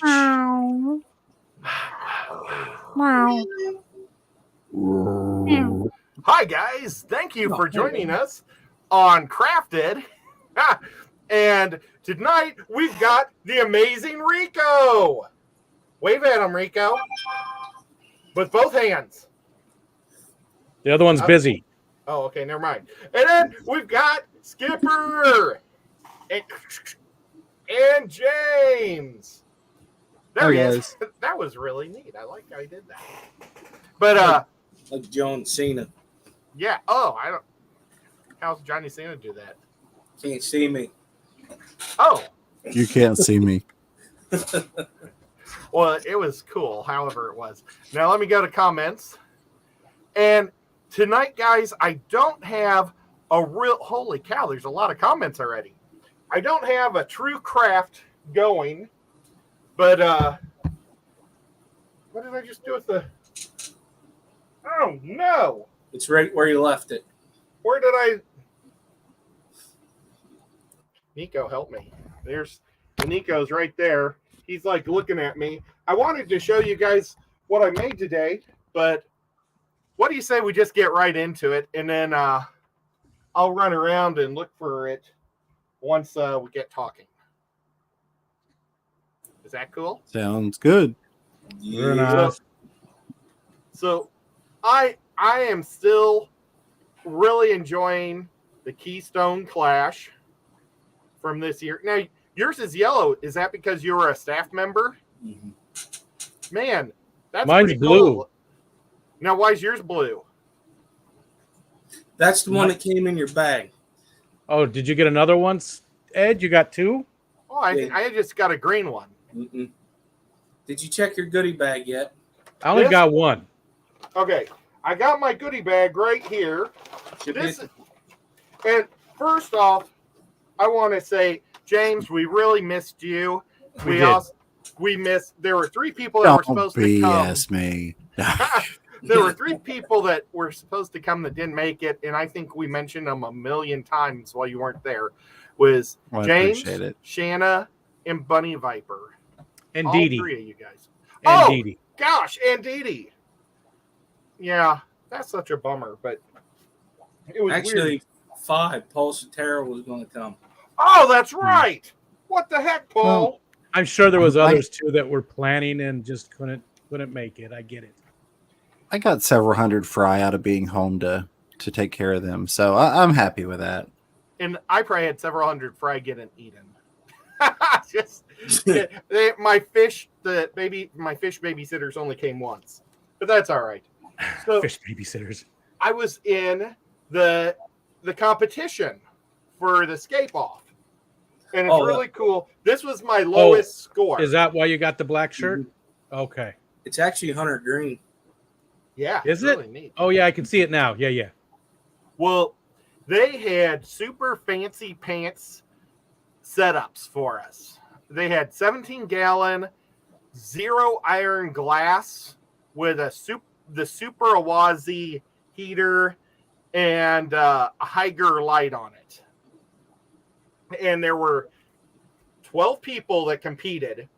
Meow. Meow. Meow. Hi, guys. Thank you for joining us on Crafted. And tonight we've got the amazing Rico. Wave at him, Rico. With both hands. The other one's busy. Oh, okay, never mind. And then we've got Skipper and James. There he is. That was really neat. I like how he did that. But like John Cena. Yeah. Oh, I don't. How's Johnny Cena do that? Can't see me. Oh. You can't see me. Well, it was cool, however it was. Now let me go to comments. And tonight, guys, I don't have a real, holy cow, there's a lot of comments already. I don't have a true craft going, but what did I just do with the, oh no. It's right where you left it. Where did I, Nico, help me. There's, Nico's right there. He's like looking at me. I wanted to show you guys what I made today, but what do you say we just get right into it, and then I'll run around and look for it once we get talking. Is that cool? Sounds good. Yeah. So I am still really enjoying the Keystone Clash from this year. Now, yours is yellow. Is that because you were a staff member? Mm-hmm. Man, that's mine's blue. Cool. Now, why is yours blue? That's the one that came in your bag. Oh, did you get another one, Ed? You got two? Oh, I just got a green one. Mm-mm. Did you check your goodie bag yet? I only got one. Okay, I got my goodie bag right here. And first off, I want to say, James, we really missed you. We missed. There were three people that were supposed to come. BS me. There were three people that were supposed to come that didn't make it, and I think we mentioned them a million times while you weren't there. Was James, Shanna, and Bunny Viper, and all Dee Dee. three of you guys. And Dee Dee. Gosh, and Dee Dee. Yeah, that's such a bummer, but it was actually weird. 5. Paul Sotero was going to come. Oh, that's right. What the heck, Paul? Well, I'm sure there was others too that were planning and just couldn't make it. I get it. I got several hundred fry out of being home to take care of them, so I'm happy with that. And I probably had several hundred fry getting eaten. Just my fish babysitters only came once, but that's all right. So fish babysitters. I was in the competition for the scape off, and it's really cool. This was my lowest score. Is that why you got the black shirt? Mm-hmm. Okay. It's actually hunter green. Yeah. Is it? Really neat. Oh yeah, I can see it now. Yeah. Well, they had super fancy pants setups for us. They had 17-gallon, 0 iron glass with the Super Awazi heater and a Higer light on it. And there were 12 people that competed.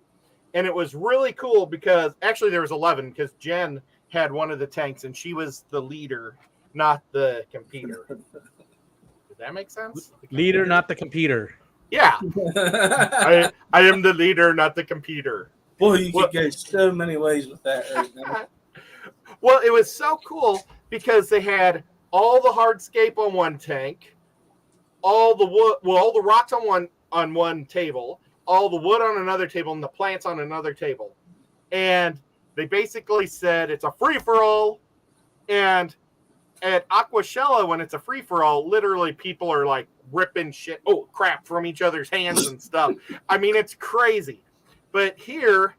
And it was really cool because actually there was 11 because Jen had one of the tanks and she was the leader, not the competer. Did that make sense? Leader, not the computer. Yeah. I am the leader, not the computer. Boy, you could go so many ways with that right now. Well, it was so cool because they had all the hardscape on one tank, all the wood, all the rocks on one table, all the wood on another table, and the plants on another table. And they basically said it's a free-for-all. And at Aquascape, when it's a free-for-all, literally people are like ripping crap from each other's hands and stuff. I mean, it's crazy. But here,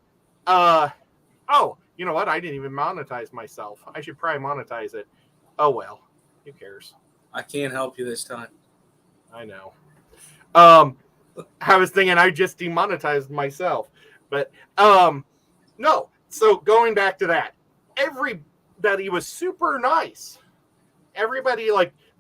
you know what? I didn't even monetize myself. I should probably monetize it. Oh, well. Who cares? I can't help you this time. I know. I was thinking I just demonetized myself. But, no. So going back to that, everybody was super nice. Everybody,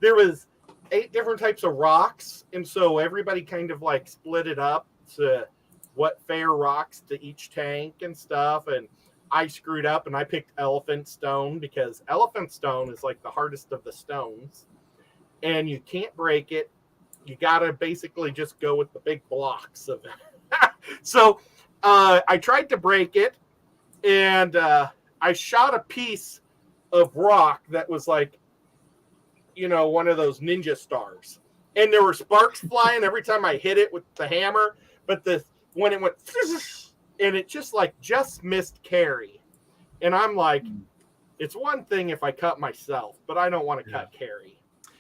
there was 8 different types of rocks. And so everybody kind of, split it up to what fair rocks to each tank and stuff. And I screwed up and I picked elephant stone because elephant stone is like the hardest of the stones. And you can't break it. You got to basically just go with the big blocks of it. So I tried to break it, and I shot a piece of rock that was like, one of those ninja stars. And there were sparks flying every time I hit it with the hammer. But when it went, and it just missed Carrie. And I'm like, it's one thing if I cut myself, but I don't want to cut Carrie.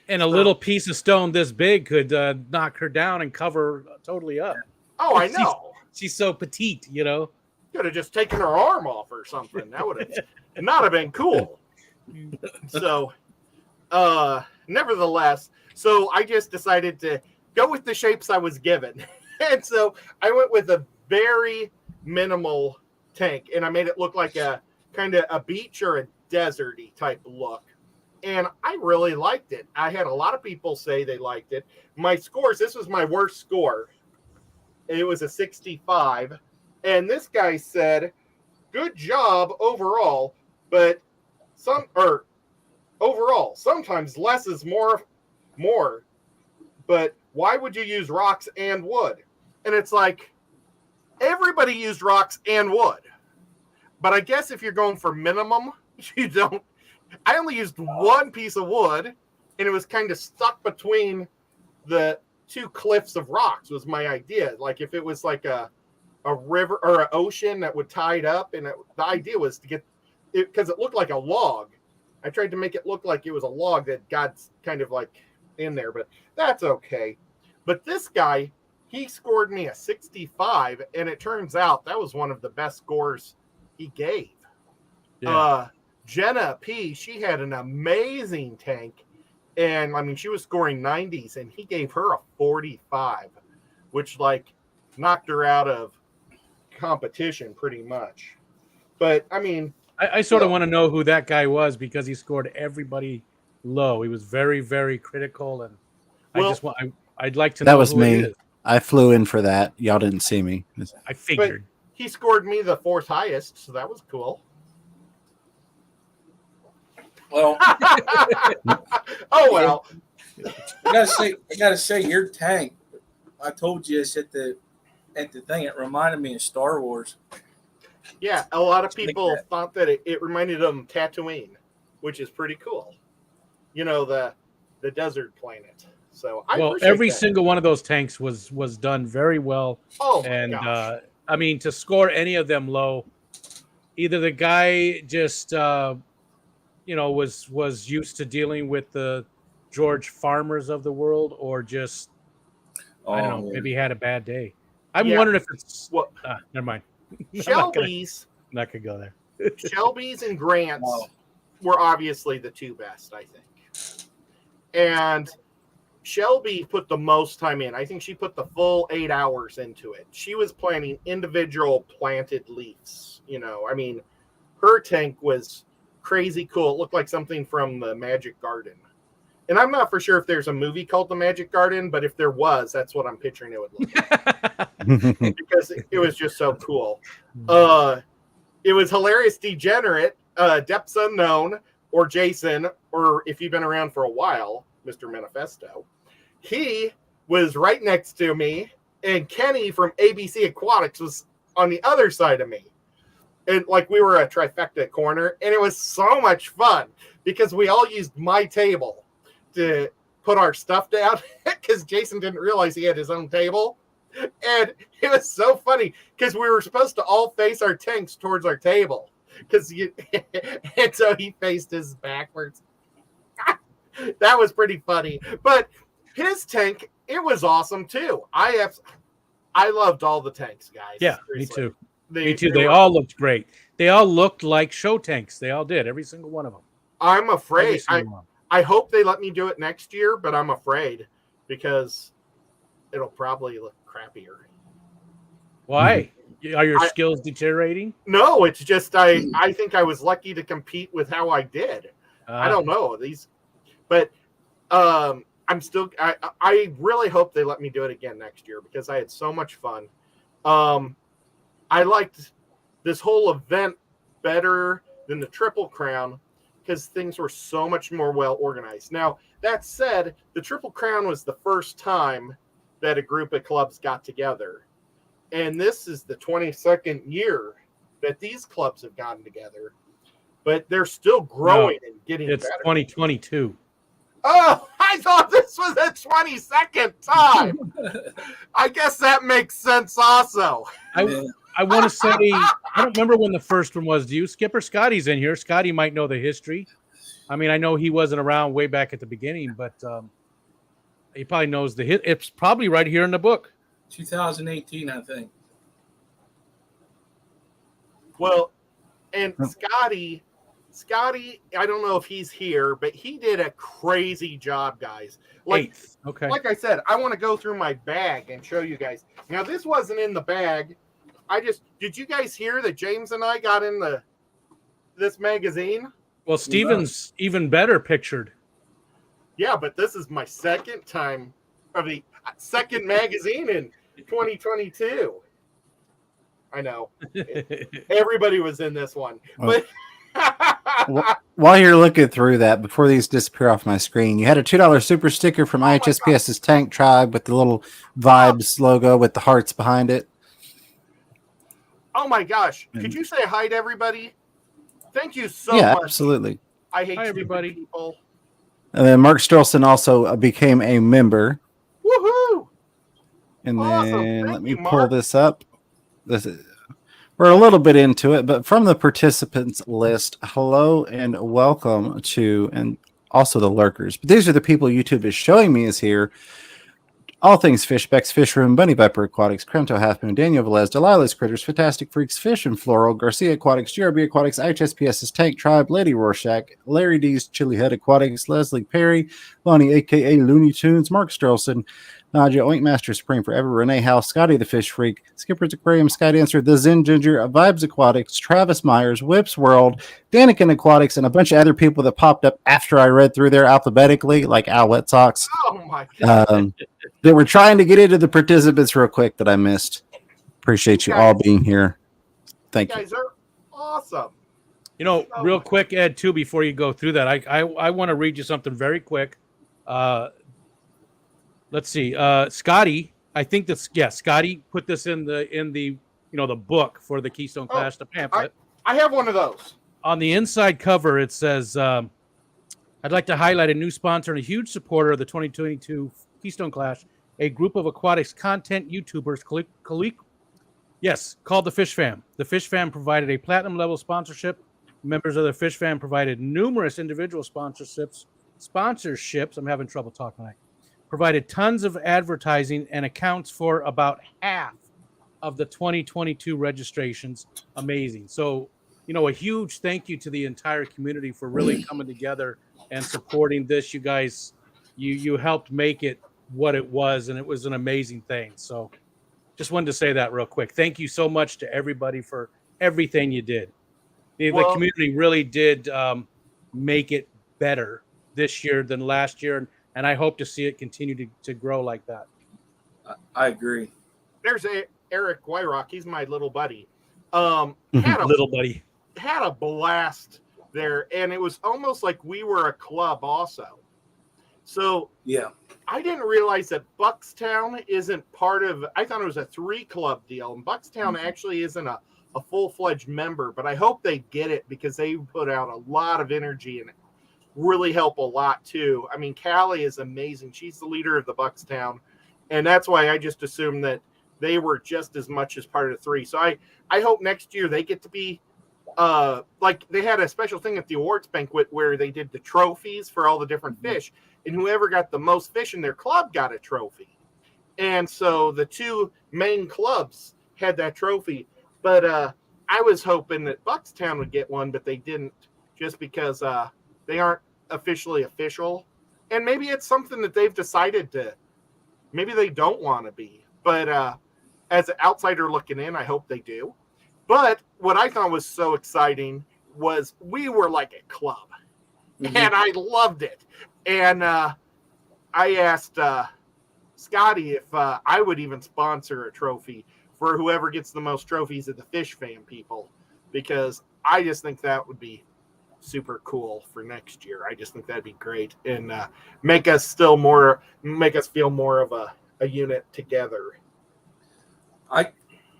And a little piece of stone this big could knock her down and cover totally up. Oh, I know. She's so petite, Could have just taken her arm off or something. That would have not have been cool. So, nevertheless, so I just decided to go with the shapes I was given. And so I went with a very minimal tank, and I made it look like a kind of a beach or a deserty type look. And I really liked it. I had a lot of people say they liked it. My scores, this was my worst score. It was a 65. And this guy said, good job overall, but overall, sometimes less is more. But why would you use rocks and wood? And it's like, everybody used rocks and wood. But I guess if you're going for minimum, you don't. I only used one piece of wood, and it was kind of stuck between the two cliffs of rocks was my idea. Like if it was like a river or an ocean that would tie it up, and the idea was to get it because it looked like a log. I tried to make it look like it was a log that got kind of like in there, but that's okay. But this guy, he scored me a 65, and it turns out that was one of the best scores he gave. Yeah. Jenna P, she had an amazing tank, and I mean she was scoring 90s, and he gave her a 45, which like knocked her out of competition pretty much. But I mean, I sort of want to know who that guy was because he scored everybody low. He was very, very critical, and I'd like to know. That was who me. It is. I flew in for that. Y'all didn't see me. I figured. But he scored me the 4th highest, so that was cool. Well, oh well. I gotta say, your tank. I told you this at the thing. It reminded me of Star Wars. Yeah, a lot of people thought that it reminded them of Tatooine, which is pretty cool. The desert planet. So every single one of those tanks was done very well. Oh, and gosh. I mean, to score any of them low, either the guy just was used to dealing with the George Farmers of the world, or just I don't know, maybe he had a bad day. I'm wondering if it's never mind. Shelby's not gonna go there. Shelby's and Grant's were obviously the two best, I think. And Shelby put the most time in. I think she put the full 8 hours into it. She was planting individual planted leaves. I mean, her tank was crazy cool. It looked like something from the Magic Garden. And I'm not for sure if there's a movie called The Magic Garden, but if there was, that's what I'm picturing it would look like. Because it was just so cool. It was Hilarious Degenerate, Depths Unknown, or Jason, or if you've been around for a while, Mr. Manifesto. He was right next to me, and Kenny from ABC Aquatics was on the other side of me. And like we were a trifecta corner, and it was so much fun because we all used my table to put our stuff down because Jason didn't realize he had his own table. And it was so funny because we were supposed to all face our tanks towards our table and so he faced his backwards. That was pretty funny. But his tank, it was awesome too. I loved all the tanks, guys. Yeah, seriously. Me too. Me too. They all looked great. They all looked like show tanks. They all did. Every single one of them. I'm afraid. I hope they let me do it next year, but I'm afraid because it'll probably look crappier. Why? Are your skills deteriorating? No, it's just I think I was lucky to compete with how I did. I don't know but I'm still. I really hope they let me do it again next year because I had so much fun. I liked this whole event better than the Triple Crown because things were so much more well organized. Now, that said, the Triple Crown was the first time that a group of clubs got together. And this is the 22nd year that these clubs have gotten together. But they're still growing and getting better. It's 2022. Oh, I thought this was the 22nd time. I guess that makes sense also. I want to say, I don't remember when the first one was. Do you? Skipper Scotty's in here. Scotty might know the history. I mean, I know he wasn't around way back at the beginning, but he probably knows the hit. It's probably right here in the book. 2018, I think. Well, and Scotty, I don't know if he's here, but he did a crazy job, guys. Like, okay. Like I said, I want to go through my bag and show you guys. Now, this wasn't in the bag. Did you guys hear that James and I got in this magazine? Well, Steven's even better pictured. Yeah, but this is my second time of the second magazine in 2022. I know. Everybody was in this one. But while you're looking through that, before these disappear off my screen, you had a $2 super sticker from IHSPS's Tank Tribe with the little Vibes logo with the hearts behind it. Oh my gosh. Could you say hi to everybody? Thank you so much. much. Yeah, absolutely. I hate everybody. People. And then Mark Strelson also became a member. Woohoo! And Awesome. then let me pull this up. We're a little bit into it, but from the participants list, hello and welcome to, and also the lurkers. But these are the people YouTube is showing me is here. All things Fishbecks, Fish Room, Bunny Viper Aquatics, Kremto Half Moon, Daniel Velez, Delilah's Critters, Fantastic Freaks, Fish and Floral, Garcia Aquatics, GRB Aquatics, IHSPS's Tank Tribe, Lady Rorschach, Larry D's Chili Head Aquatics, Leslie Perry, Lonnie aka Looney Tunes, Mark Strelson, Nadia, Oinkmaster Supreme Forever, Renee House, Scotty the Fish Freak, Skipper's Aquarium, Sky Dancer, The Zen Ginger, Vibes Aquatics, Travis Myers, Whips World, Daniken Aquatics, and a bunch of other people that popped up after I read through there alphabetically, like Al Wet Socks. Oh my God. That were trying to get into the participants real quick that I missed. Appreciate you all being here. Thank you. You guys are awesome. You know, real quick, Ed, too, before you go through that, I want to read you something very quick. Let's see. Scotty, I think Scotty put this in the the book for the Keystone Clash, the pamphlet. I have one of those. On the inside cover, it says, I'd like to highlight a new sponsor and a huge supporter of the 2022 Keystone Clash, a group of aquatics content YouTubers called the Fish Fam. The Fish Fam provided a platinum level sponsorship. Members of the Fish Fam provided numerous individual sponsorships. I'm having trouble talking tonight. Provided tons of advertising and accounts for about half of the 2022 registrations. Amazing. So, a huge thank you to the entire community for really coming together and supporting this. You guys, you helped make it what it was, and it was an amazing thing. So just wanted to say that real quick. Thank you so much to everybody for everything you did. The community really did make it better this year than last year, and I hope to see it continue to grow like that. I agree. There's Eric Wyrock. He's my little buddy. Had a blast there, and it was almost like we were a club also. So yeah, I didn't realize that Buckstown isn't part of. I thought it was a 3-club deal, and Buckstown actually isn't a full-fledged member. But I hope they get it because they put out a lot of energy and really help a lot too. I mean, Callie is amazing. She's the leader of the Buckstown, and that's why I just assumed that they were just as much as part of the 3. So I hope next year they get to be. Like they had a special thing at the awards banquet where they did the trophies for all the different fish, and whoever got the most fish in their club got a trophy. And so the 2 main clubs had that trophy, but I was hoping that Buckstown would get one, but they didn't, just because they aren't officially official, and maybe it's something that they've decided to. Maybe they don't want to be, but as an outsider looking in, I hope they do. But what I thought was so exciting was we were like a club, and I loved it. And I asked Scotty if I would even sponsor a trophy for whoever gets the most trophies of the Fish Fam people, because I just think that would be super cool for next year. I just think that'd be great, and make us feel more of a unit together.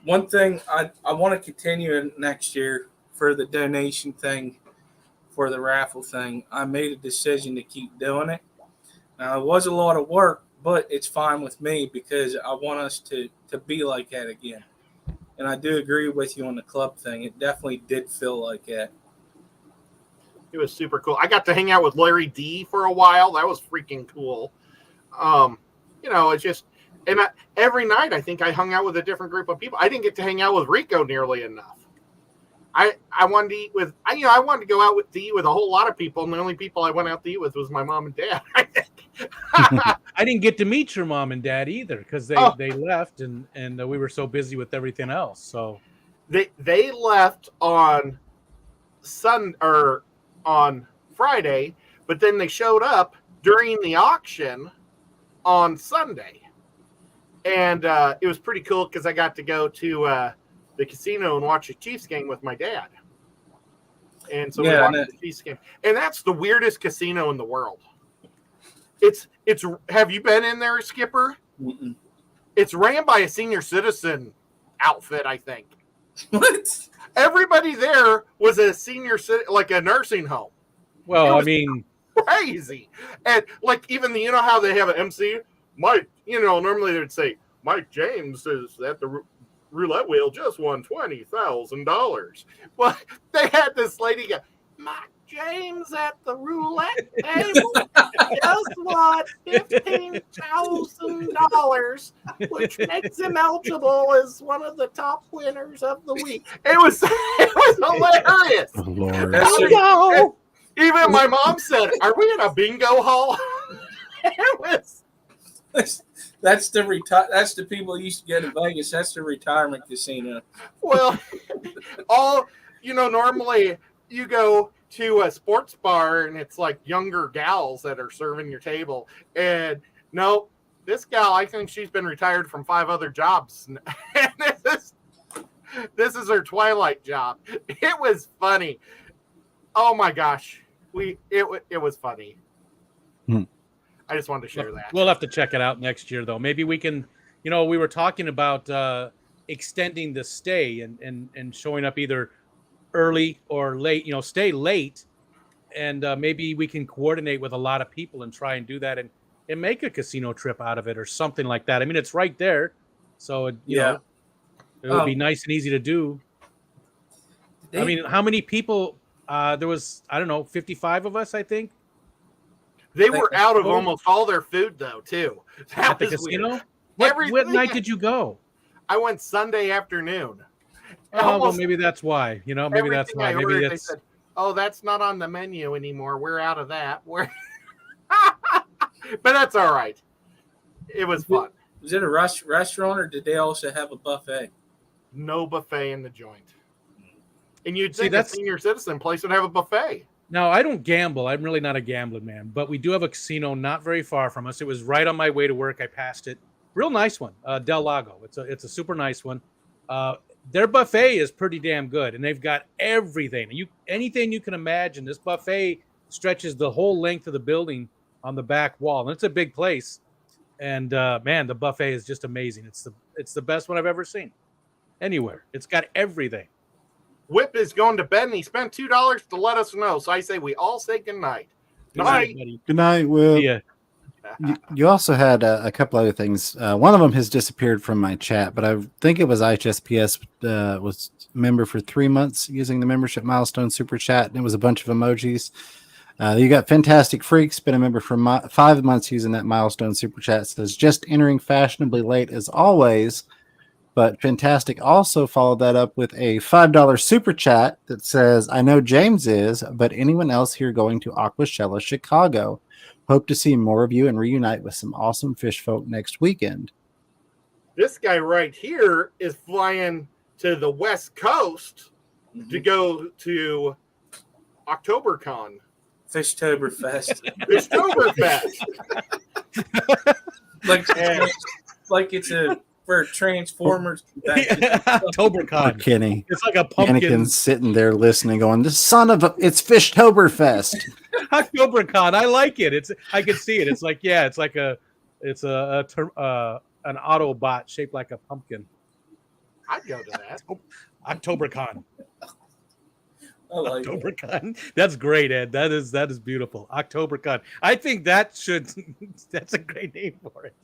One thing I want to continue next year for the donation thing, for the raffle thing. I made a decision to keep doing it. Now, it was a lot of work, but it's fine with me because I want us to be like that again. And I do agree with you on the club thing. It definitely did feel like that. It was super cool. I got to hang out with Larry D for a while. That was freaking cool. It's just, and every night I think I hung out with a different group of people. I didn't get to hang out with Rico nearly enough. I wanted to eat with, I wanted to go out to eat with a whole lot of people, and the only people I went out to eat with was my mom and dad. I think. I didn't get to meet your mom and dad either because they left and we were so busy with everything else. So they left on on Friday, but then they showed up during the auction on Sunday, and it was pretty cool because I got to go to the casino and watch a Chiefs game with my dad. And so we watched the Chiefs game, and that's the weirdest casino in the world. It's. Have you been in there, Skipper? Mm-mm. It's ran by a senior citizen outfit, I think. What? Everybody there was a senior, like a nursing home. Well, I mean, crazy. And like, even you know how they have an MC, Mike, normally they'd say, Mike James is at the roulette wheel, just won $20,000. Well, they had this lady go, Mike James at the roulette table just won $15,000, which makes him eligible as one of the top winners of the week. It was hilarious. Oh, Lord. Bingo! Even my mom said, "Are we in a bingo hall?" It was. That's the people who used to go to Vegas. That's the retirement casino. Well, normally you go to a sports bar and it's like younger gals that are serving your table. And no, this gal, I think she's been retired from 5 other jobs. And this is her twilight job. It was funny. Oh my gosh. It was funny. I just wanted to share that. We'll have to check it out next year, though. Maybe we can, we were talking about extending the stay and showing up either early or late, stay late. And maybe we can coordinate with a lot of people and try and do that and make a casino trip out of it or something like that. I mean, it's right there. So, it would be nice and easy to do. I mean, how many people? There was, 55 of us, I think. They were out of almost all their food, though, too. At the casino? What night did you go? I went Sunday afternoon. Oh, well, maybe that's why. Maybe that's why. Maybe they said, "Oh, that's not on the menu anymore. We're out of that." But that's all right. It was fun. Was it a restaurant, or did they also have a buffet? No buffet in the joint. And you'd think a senior citizen place would have a buffet. No, I don't gamble. I'm really not a gambling man. But we do have a casino not very far from us. It was right on my way to work. I passed it. Real nice one. Del Lago. It's a super nice one. Their buffet is pretty damn good, and they've got everything. Anything you can imagine. This buffet stretches the whole length of the building on the back wall, and it's a big place. And man, the buffet is just amazing. It's the best one I've ever seen anywhere. It's got everything. Whip is going to bed, and he spent $2 to let us know. So I say we all say good night. Good night, buddy. Good night, Whip. Yeah. You also had a couple other things. One of them has disappeared from my chat, but I think it was IHSPS was a member for 3 months using the membership milestone super chat, and it was a bunch of emojis. You got Fantastic Freaks, been a member for 5 months using that milestone super chat. Says just entering fashionably late as always. But Fantastic also followed that up with a $5 super chat that says, I know James is, but anyone else here going to Aquascella, Chicago? Hope to see more of you and reunite with some awesome fish folk next weekend. This guy right here is flying to the West Coast to go to OctoberCon. Fishtoberfest. Fishtoberfest. like it's a for Transformers. October Poor con. Kenny. It's like a pumpkin. Anakin's sitting there listening, going, "This son of a, it's Fishtoberfest." October con. I like it. I can see it. It's like it's like an Autobot shaped like a pumpkin. I'd go to that. October con. I like October con. That's great, Ed. That is beautiful. October con. I think that's a great name for it.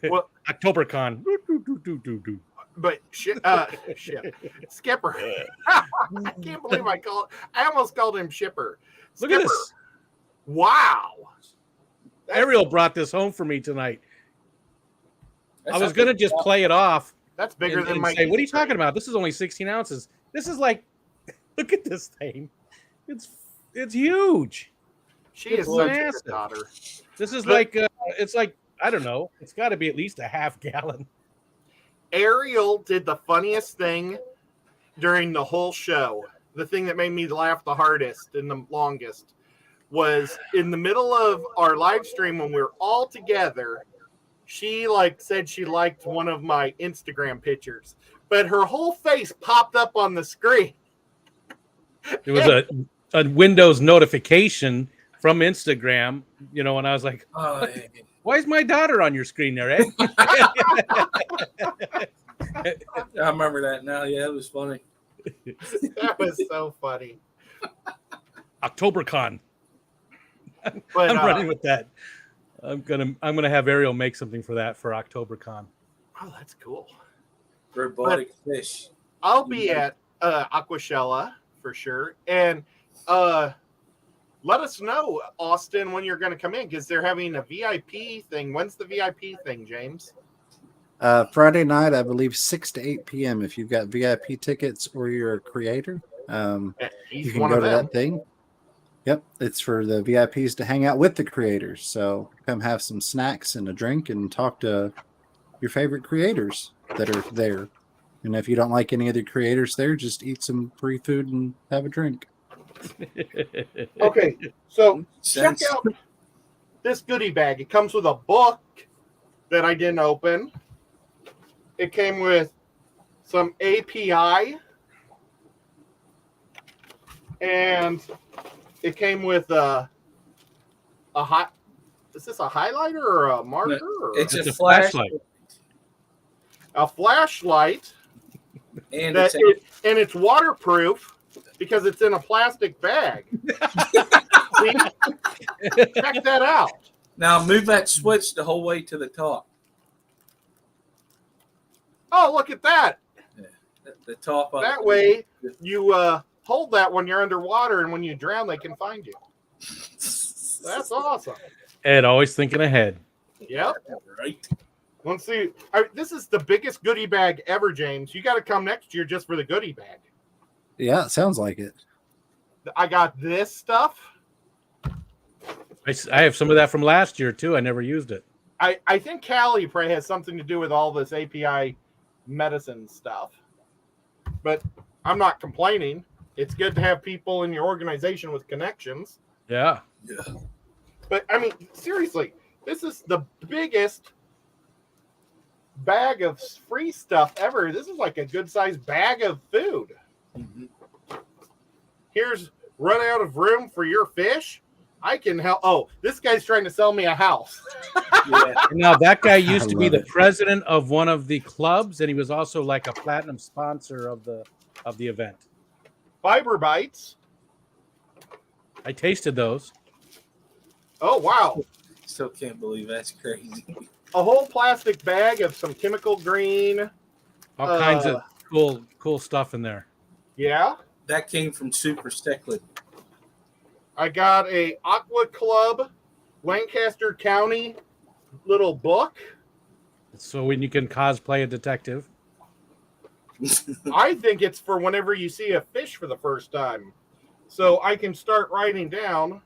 Well, October con. but shit, Skipper. I can't believe I almost called him Shipper. Look Skipper. at this. Wow. Ariel brought this home for me tonight. That's I was gonna just play it off. That's bigger and than my. say, what are you talking about? This is only 16 ounces. This is like, look at this thing. It's huge. She is It's such a massive. good daughter. This is like it's like, I don't know. It's got to be at least a half gallon. Ariel did the funniest thing during the whole show. The thing that made me laugh the hardest and the longest was in the middle of our live stream when we were all together. She said she liked one of my Instagram pictures, but her whole face popped up on the screen. It was a Windows notification from Instagram, and I was like, Oh, why is my daughter on your screen there, Ed? I remember that now. Yeah, it was funny. That was so funny. OctoberCon. But, I'm running with that. I'm gonna have Ariel make something for OctoberCon. Oh, that's cool. Robotic fish. I'll be at Aquashella for sure, and let us know, Austin, when you're going to come in because they're having a VIP thing. When's the VIP thing, James? Friday night, I believe 6 to 8 p.m. If you've got VIP tickets or you're a creator, He's you can one go of to them. that thing. Yep, it's for the VIPs to hang out with the creators. So come have some snacks and a drink and talk to your favorite creators that are there. And if you don't like any of the creators there, just eat some free food and have a drink. Okay, so Sense. check out this goodie bag. It comes with a book that I didn't open. It came with some API, and it came with a hot. Is this a highlighter or a marker? Or It's It's a a flashlight. a flashlight, And and it's it's waterproof because it's in a plastic bag. See? Check that out. now move that switch the whole way to the top. Oh, look at that. The top of That way you hold that when you're underwater, and when you drown, they can find you. That's awesome. Ed, always thinking ahead. Yep. Right. Let's see. This is the biggest goodie bag ever, James. You got to come next year just for the goodie bag. Yeah, it sounds like it. I got this stuff. I have some of that from last year too. I never used it. I think Callie probably has something to do with all this API medicine stuff. But I'm not complaining. It's good to have people in your organization with connections. Yeah. But, I mean, seriously, this is the biggest bag of free stuff ever. This is like a good-sized bag of food. Here's run out of room for your fish. I can help. Oh, this guy's trying to sell me a house. Yeah. Now that guy used to be love the it. president of one of the clubs, and he was also like a platinum sponsor of the event. Fiber bites. I tasted those. Oh, wow. Still can't believe that's crazy. A whole plastic bag of some chemical green. All kinds of cool stuff in there. Yeah. That came from Super Stecklid. I got a Aqua Club Lancaster County little book. So when you can cosplay a detective. I think it's for whenever you see a fish for the first time. So I can start writing down.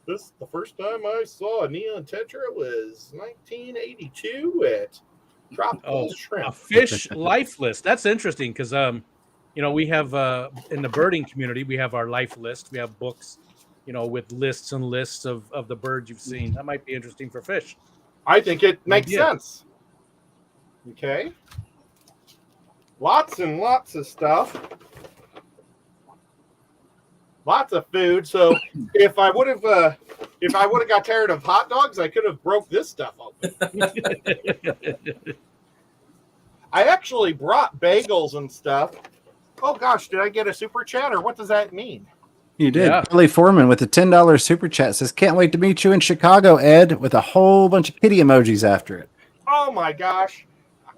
The first time I saw a neon tetra was 1982 at Tropical A Shrimp. fish life list. That's interesting because we have in the birding community we have our life list. We have books, with lists and lists of the birds you've seen. That might be interesting for fish. I think it makes Yeah. sense. Okay. Lots and lots of stuff. Lots of food. So if I would have got tired of hot dogs, I could have broke this stuff open. I actually brought bagels and stuff. Oh gosh, did I get a super chat or what does that mean? You did. Yeah. Kelly Foreman with a $10 super chat says, "Can't wait to meet you in Chicago, Ed," with a whole bunch of kitty emojis after it. Oh my gosh.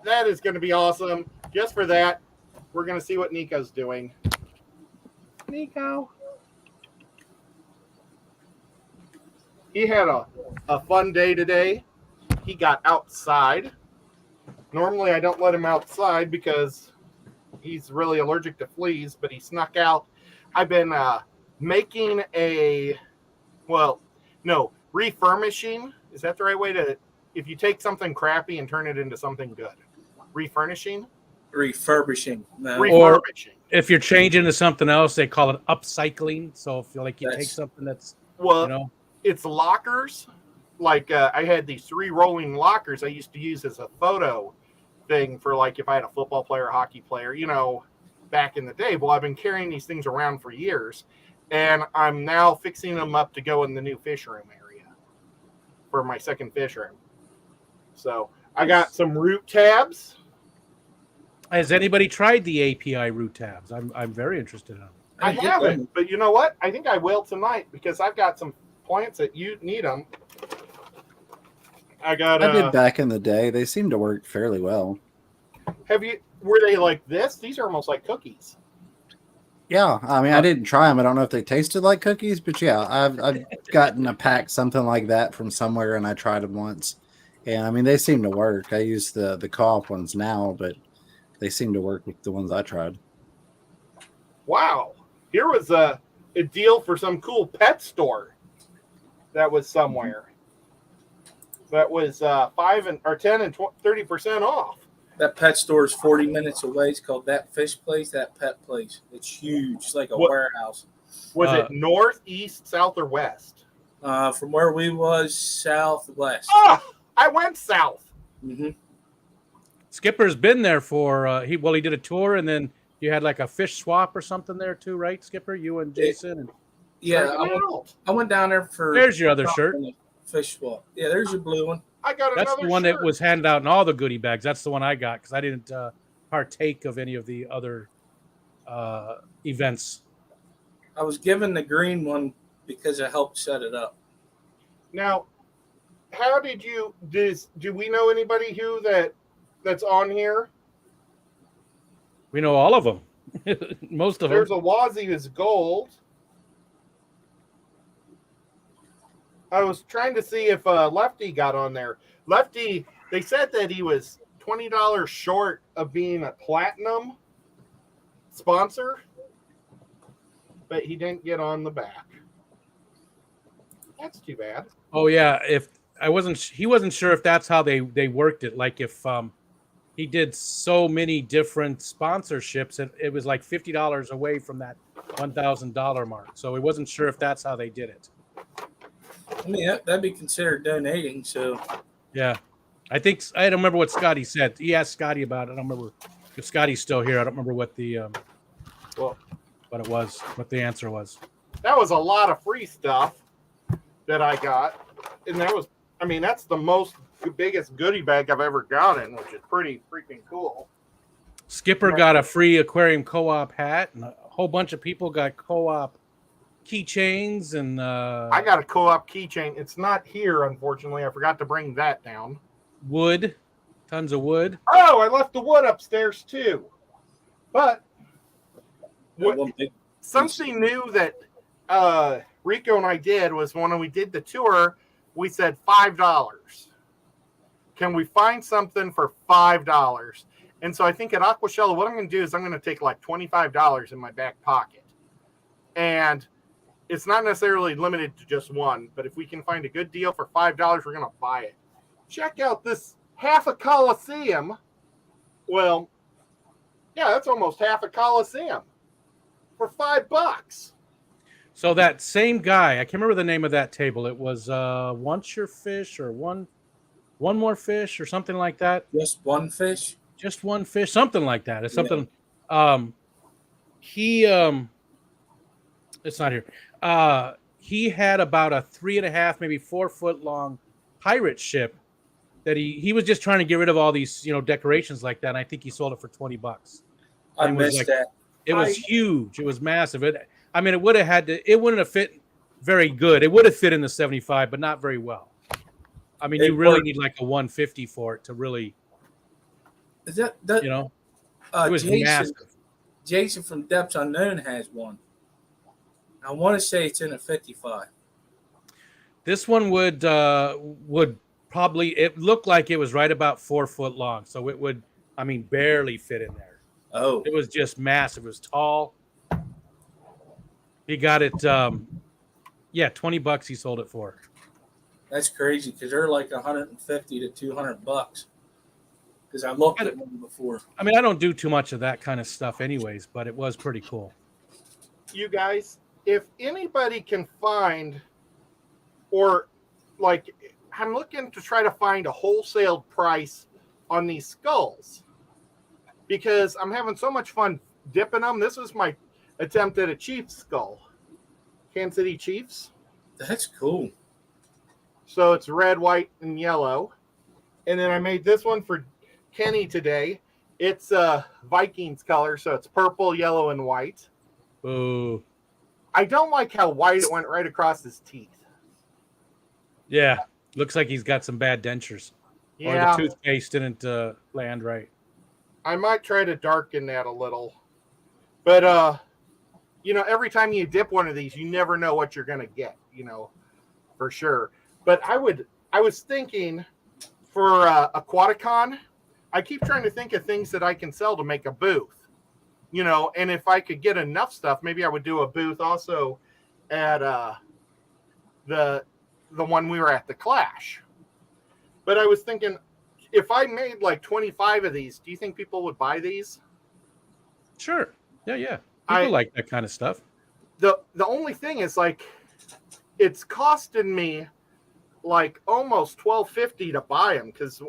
That is going to be awesome. Just for that, we're going to see what Nico's doing. Nico. He had a fun day today. He got outside. Normally, I don't let him outside because he's really allergic to fleas, but he snuck out. I've been making refurbishing. Is that the right way to, if you take something crappy and turn it into something good? Refurnishing? Refurbishing. No. Refurbishing. If you're changing to something else, they call it upcycling. So if you take something that's, it's lockers. Like I had these 3 rolling lockers I used to use as a photo thing for like if I had a football player, a hockey player, back in the day. Well, I've been carrying these things around for years, and I'm now fixing them up to go in the new fish room area for my second fish room. So I got some root tabs. Has anybody tried the API root tabs? I'm very interested in them. I haven't, but you know what? I think I will tonight because I've got some plants that you need them. I did back in the day. They seem to work fairly well. Were they like this? These are almost like cookies. Yeah, I mean, I didn't try them. I don't know if they tasted like cookies, but yeah, I've gotten a pack something like that from somewhere, and I tried them once. And I mean, they seem to work. I use the co-op ones now, but they seem to work with the ones I tried. Wow, here was a deal for some cool pet store that was somewhere. That was 10 and 30% off. That pet store is 40 minutes away. It's called That Fish Place, That Pet Place. It's huge. It's like a warehouse. Was it north, east, south, or west? From where we was, southwest. Oh, I went south. Mm-hmm. Skipper's been there for he did a tour, and then you had like a fish swap or something there too, right, Skipper? You and Jason. And yeah, I went down there for. There's your other shirt. Fish swap. Yeah, there's your blue one. I got That's the one that was handed out in all the goodie bags. That's the one I got because I didn't partake of any of the other events. I was given the green one because I helped set it up. Now, how did you do we know anybody that's on here? We know all of them. Most of them. There's a Wazzy is gold. I was trying to see if Lefty got on there. Lefty, they said that he was $20 short of being a platinum sponsor, but he didn't get on the back. That's too bad. Oh yeah, he wasn't sure if that's how they worked it. Like if he did so many different sponsorships, it was like $50 away from that $1,000 mark. So he wasn't sure if that's how they did it. I mean, that'd be considered donating. So, yeah, I don't remember what Scotty said. He asked Scotty about it. I don't remember if Scotty's still here. I don't remember what the what the answer was. That was a lot of free stuff that I got, and that's the biggest goodie bag I've ever gotten, which is pretty freaking cool. Skipper got a free aquarium co-op hat, and a whole bunch of people got co-op keychains, and I got a co-op keychain. It's not here, unfortunately. I forgot to bring that down. Wood, tons of wood. Oh, I left the wood upstairs too. But something new that Rico and I did was when we did the tour, we said $5. Can we find something for $5? And so I think at Aquascape, what I'm going to do is I'm going to take like $25 in my back pocket, and it's not necessarily limited to just one, but if we can find a good deal for $5, we're going to buy it. Check out this half a Coliseum. Well, yeah, that's almost half a Coliseum for $5. So that same guy, I can't remember the name of that table. It was Once Your Fish or one one more fish or something like that. Just one fish. Just one fish, something like that. It's something. He it's not here. He had about a 3.5, maybe 4 foot long pirate ship that he was just trying to get rid of all these, decorations like that. And I think he sold it for $20. I And it was missed that. It was huge. It was massive. It wouldn't have fit very good. It would have fit in the 75, but not very well. I mean, you really need like a 150 for it to really, Is that it was massive. Jason from Depths Unknown has one. I want to say it's in a 55. This one would probably, it looked like it was right about 4 foot long. So it would, barely fit in there. Oh. It was just massive. It was tall. He got it, $20 he sold it for. That's crazy because they're like 150 to $200. Because I looked at one before. I don't do too much of that kind of stuff anyways, but it was pretty cool. You guys, if anybody can find, or like, I'm looking to try to find a wholesale price on these skulls because I'm having so much fun dipping them. This was my attempt at a Chiefs skull, Kansas City Chiefs. That's cool. So it's red, white, and yellow. And then I made this one for Kenny today. It's Vikings color, so it's purple, yellow, and white. Ooh. I don't like how white it went right across his teeth. Yeah. Looks like he's got some bad dentures. Yeah. Or the toothpaste didn't land right. I might try to darken that a little. But, every time you dip one of these, you never know what you're going to get, for sure. But I was thinking for Aquaticon, I keep trying to think of things that I can sell to make a booth. And if I could get enough stuff, maybe I would do a booth also at the one we were at, the Clash. But I was thinking, if I made like 25 of these, do you think people would buy these? Sure. Yeah. People like that kind of stuff. The only thing is, like, it's costing me like almost $12.50 to buy them because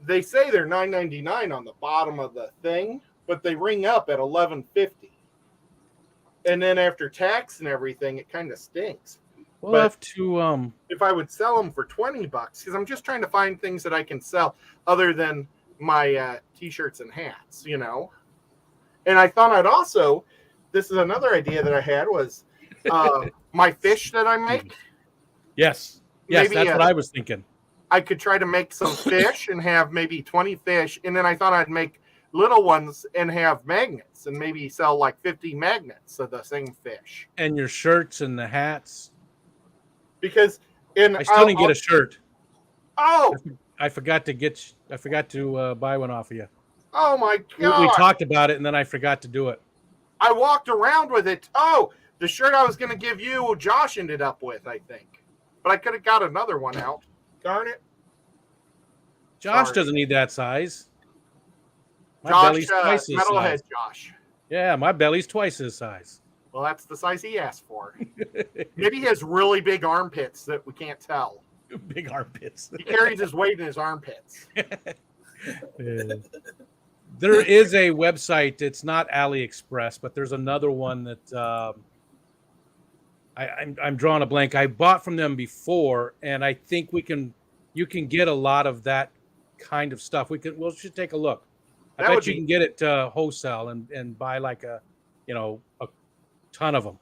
they say they're $9.99 on the bottom of the thing, but they ring up at $11.50. And then after tax and everything, it kind of stinks. We'll have to if I would sell them for $20, because I'm just trying to find things that I can sell other than my t-shirts and hats, And I thought I'd also, this is another idea that I had, was my fish that I make. Yes, maybe, that's what I was thinking. I could try to make some fish and have maybe 20 fish, and then I thought I'd make little ones and have magnets and maybe sell like 50 magnets of the same fish. And your shirts and the hats. Because I still didn't get a shirt. Oh, I forgot to buy one off of you. Oh my God. We talked about it and then I forgot to do it. I walked around with it. Oh, the shirt I was going to give you, Josh ended up with, I think. But I could have got another one out. Darn it. Josh doesn't need that size. My Josh, belly's twice his Metalhead size. Josh. Yeah, my belly's twice his size. Well, that's the size he asked for. Maybe he has really big armpits that we can't tell. Big armpits. He carries his weight in his armpits. There is a website. It's not AliExpress, but there's another one that I'm drawing a blank. I bought from them before, and I think you can get a lot of that kind of stuff. We should take a look. I bet you can get it wholesale and buy like a ton of them.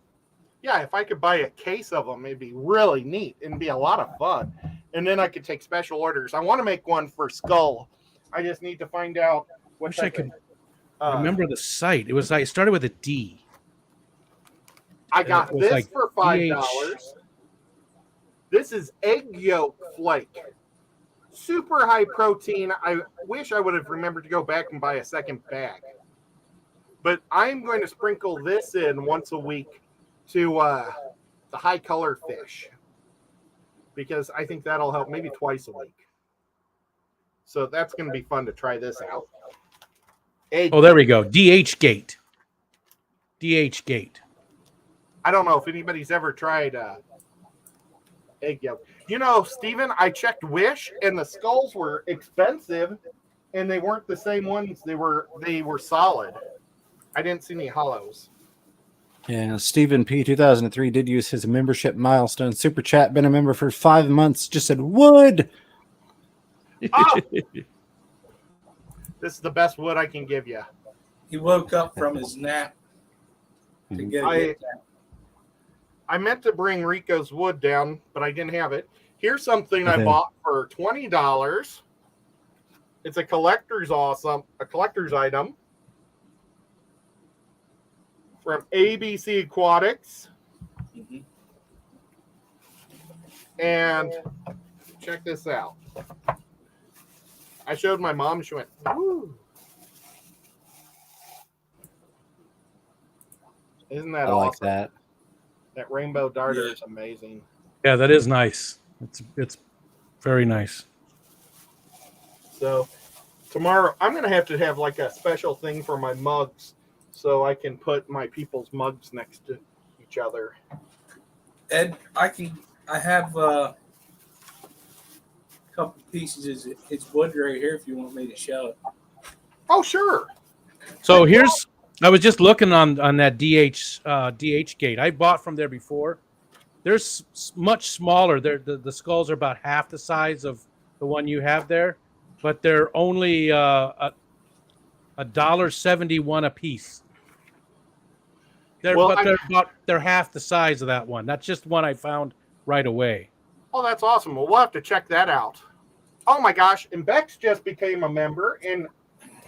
Yeah, if I could buy a case of them, it'd be really neat. It'd be a lot of fun. And then I could take special orders. I want to make one for Skull. I just need to find out what Wish I could remember the site. It started with a D. I got this like for $5. This is egg yolk flake. Super high protein. I wish I would have remembered to go back and buy a second bag. But I'm going to sprinkle this in once a week to the high color fish. Because I think that'll help, maybe twice a week. So that's going to be fun to try this out. There we go. DH Gate. DH Gate. I don't know if anybody's ever tried egg yolk. You know, Steven, I checked Wish, and the skulls were expensive, and they weren't the same ones. They were solid. I didn't see any hollows. Yeah, Stephen P. 2003 did use his membership milestone super chat. Been a member for 5 months. Just said wood. Oh! This is the best wood I can give you. He woke up from his nap to get it. I meant to bring Rico's wood down, but I didn't have it. Here's something I bought for $20. It's a collector's item from ABC Aquatics. Mm-hmm. And check this out. I showed my mom. She went, "Woo." Isn't that I awesome? like that. That rainbow darter is amazing. Yeah, that is nice. It's very nice. So tomorrow I'm gonna have like a special thing for my mugs, so I can put my people's mugs next to each other. Ed, I have a couple pieces of his wood right here if you want me to show it. Oh, sure. So I was just looking on that DH gate. I bought from there before. They're much smaller. The skulls are about half the size of the one you have there, but they're only $1.71 a piece. They're half the size of that one. That's just one I found right away. Oh, that's awesome. Well, we'll have to check that out. Oh my gosh! And Bex just became a member, and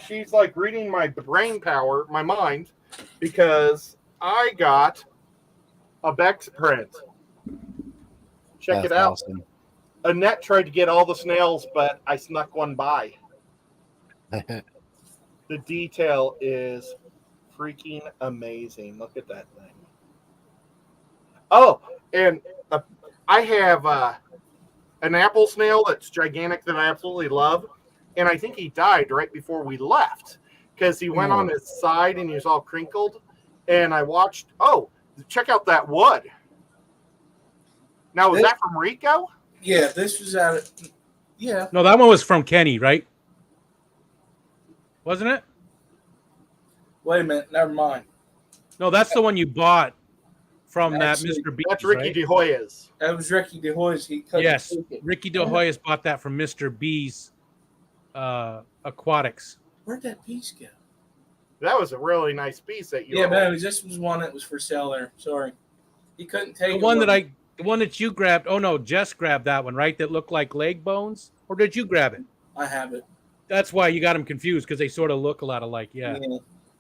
she's like reading my brain power, my mind, because I got a Bex print. Check it out. Awesome. Annette tried to get all the snails, but I snuck one by. The detail is freaking amazing. Look at that thing. Oh, and I have an apple snail that's gigantic that I absolutely love. And I think he died right before we left because he went on his side and he was all crinkled. And I watched, check out that wood. Now, was that from Rico? Yeah, this was out of, yeah. No, that one was from Kenny, right? Wasn't it? Wait a minute, never mind. No, that's the one you bought from that Mr. B. That's Ricky De Hoya's. That was Ricky De Hoya's. Yes, Ricky De Hoya's bought that from Mr. B's Aquatics. Where'd that piece go? That was a really nice piece that you. Yeah, but this was one that was for sale there. Sorry, he couldn't take the one that you grabbed. Oh no, Jess grabbed that one, right? That looked like leg bones, or did you grab it? I have it. That's why you got them confused because they sort of look a lot alike. Yeah.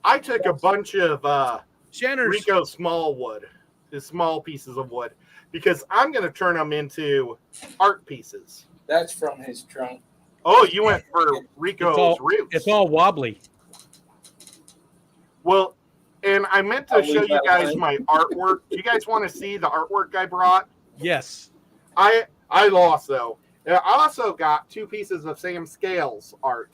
I took a bunch of Shanners. Rico small wood, the small pieces of wood, because I'm going to turn them into art pieces. That's from his trunk. Oh, you went for Rico's roots. It's all wobbly. Well, and I meant to show you guys my artwork. Do you guys want to see the artwork I brought? Yes. I lost, though. And I also got 2 pieces of Sam Scales art.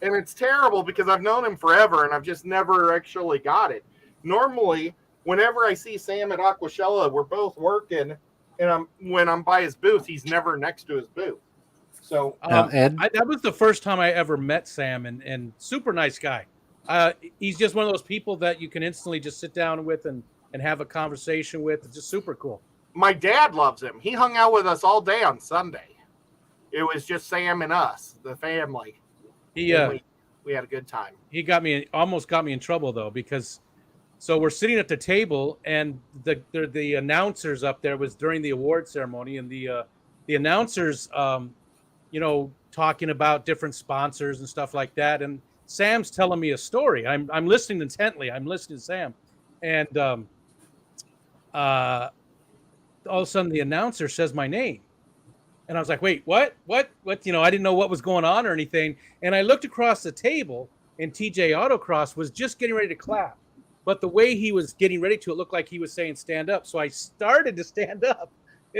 And it's terrible because I've known him forever and I've just never actually got it. Normally, whenever I see Sam at Aquashella, we're both working, and when I'm by his booth, he's never next to his booth. So, Ed? that was the first time I ever met Sam, and super nice guy. He's just one of those people that you can instantly just sit down with and have a conversation with. It's just super cool. My dad loves him. He hung out with us all day on Sunday. It was just Sam and us, the family. We had a good time. He almost got me in trouble though, because so we're sitting at the table and the announcers up there was during the award ceremony, and the announcers talking about different sponsors and stuff like that, and Sam's telling me a story. I'm listening intently. I'm listening to Sam, and all of a sudden the announcer says my name. And I was like, wait, what? I didn't know what was going on or anything. And I looked across the table, and TJ Autocross was just getting ready to clap. But the way he was getting ready to, it looked like he was saying stand up. So I started to stand up.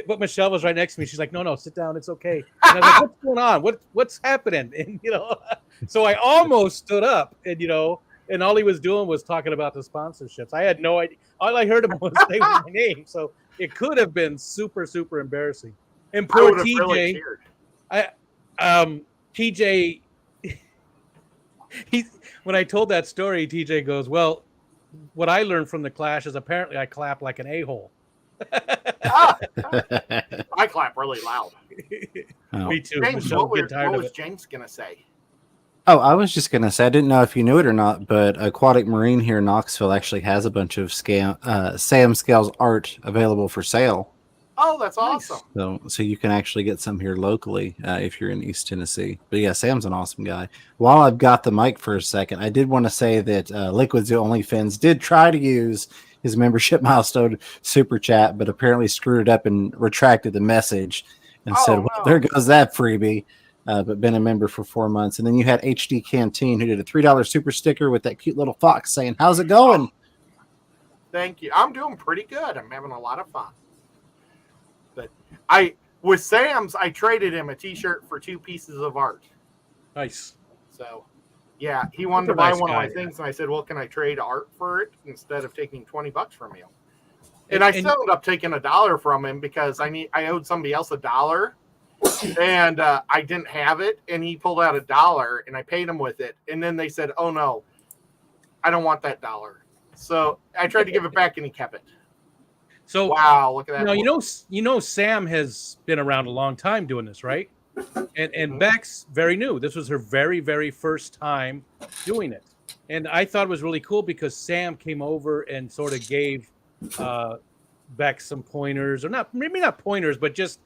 But Michelle was right next to me. She's like, no, sit down. It's okay. And I was like, what's going on? What's happening? And, so I almost stood up. And, And all he was doing was talking about the sponsorships. I had no idea. All I heard him was say my name. So it could have been super, super embarrassing. And I poor would have really TJ, cheered. TJ, when I told that story, TJ goes, "Well, what I learned from the Clash is apparently I clap like an a-hole." I clap really loud. Oh. Me too. James, Michelle what would get tired of was it. James gonna say? Oh, I was just gonna say, I didn't know if you knew it or not, but Aquatic Marine here in Knoxville actually has a bunch of Sam Scales art available for sale. Oh, that's awesome. So you can actually get some here locally if you're in East Tennessee. But yeah, Sam's an awesome guy. While I've got the mic for a second, I did want to say that Liquid Zoo OnlyFans did try to use his membership milestone super chat, but apparently screwed it up and retracted the message and said, well, there goes that freebie. But been a member for 4 months. And then you had HD Canteen, who did a $3 super sticker with that cute little fox saying, how's it going? Thank you. I'm doing pretty good. I'm having a lot of fun. But with Sam's, I traded him a t-shirt for 2 pieces of art. Nice. So, yeah, he wanted to buy one of my things, and I said, well, can I trade art for it instead of taking $20 from you? And I still ended up taking $1 from him because I owed somebody else $1. And I didn't have it, and he pulled out $1, and I paid him with it. And then they said, "Oh no, I don't want that $1." So I tried to give it back, and he kept it. So wow, look at that! Now you know Sam has been around a long time doing this, right? And Beck's very new. This was her very, very first time doing it, and I thought it was really cool because Sam came over and sort of gave Beck some pointers, or maybe not pointers, but just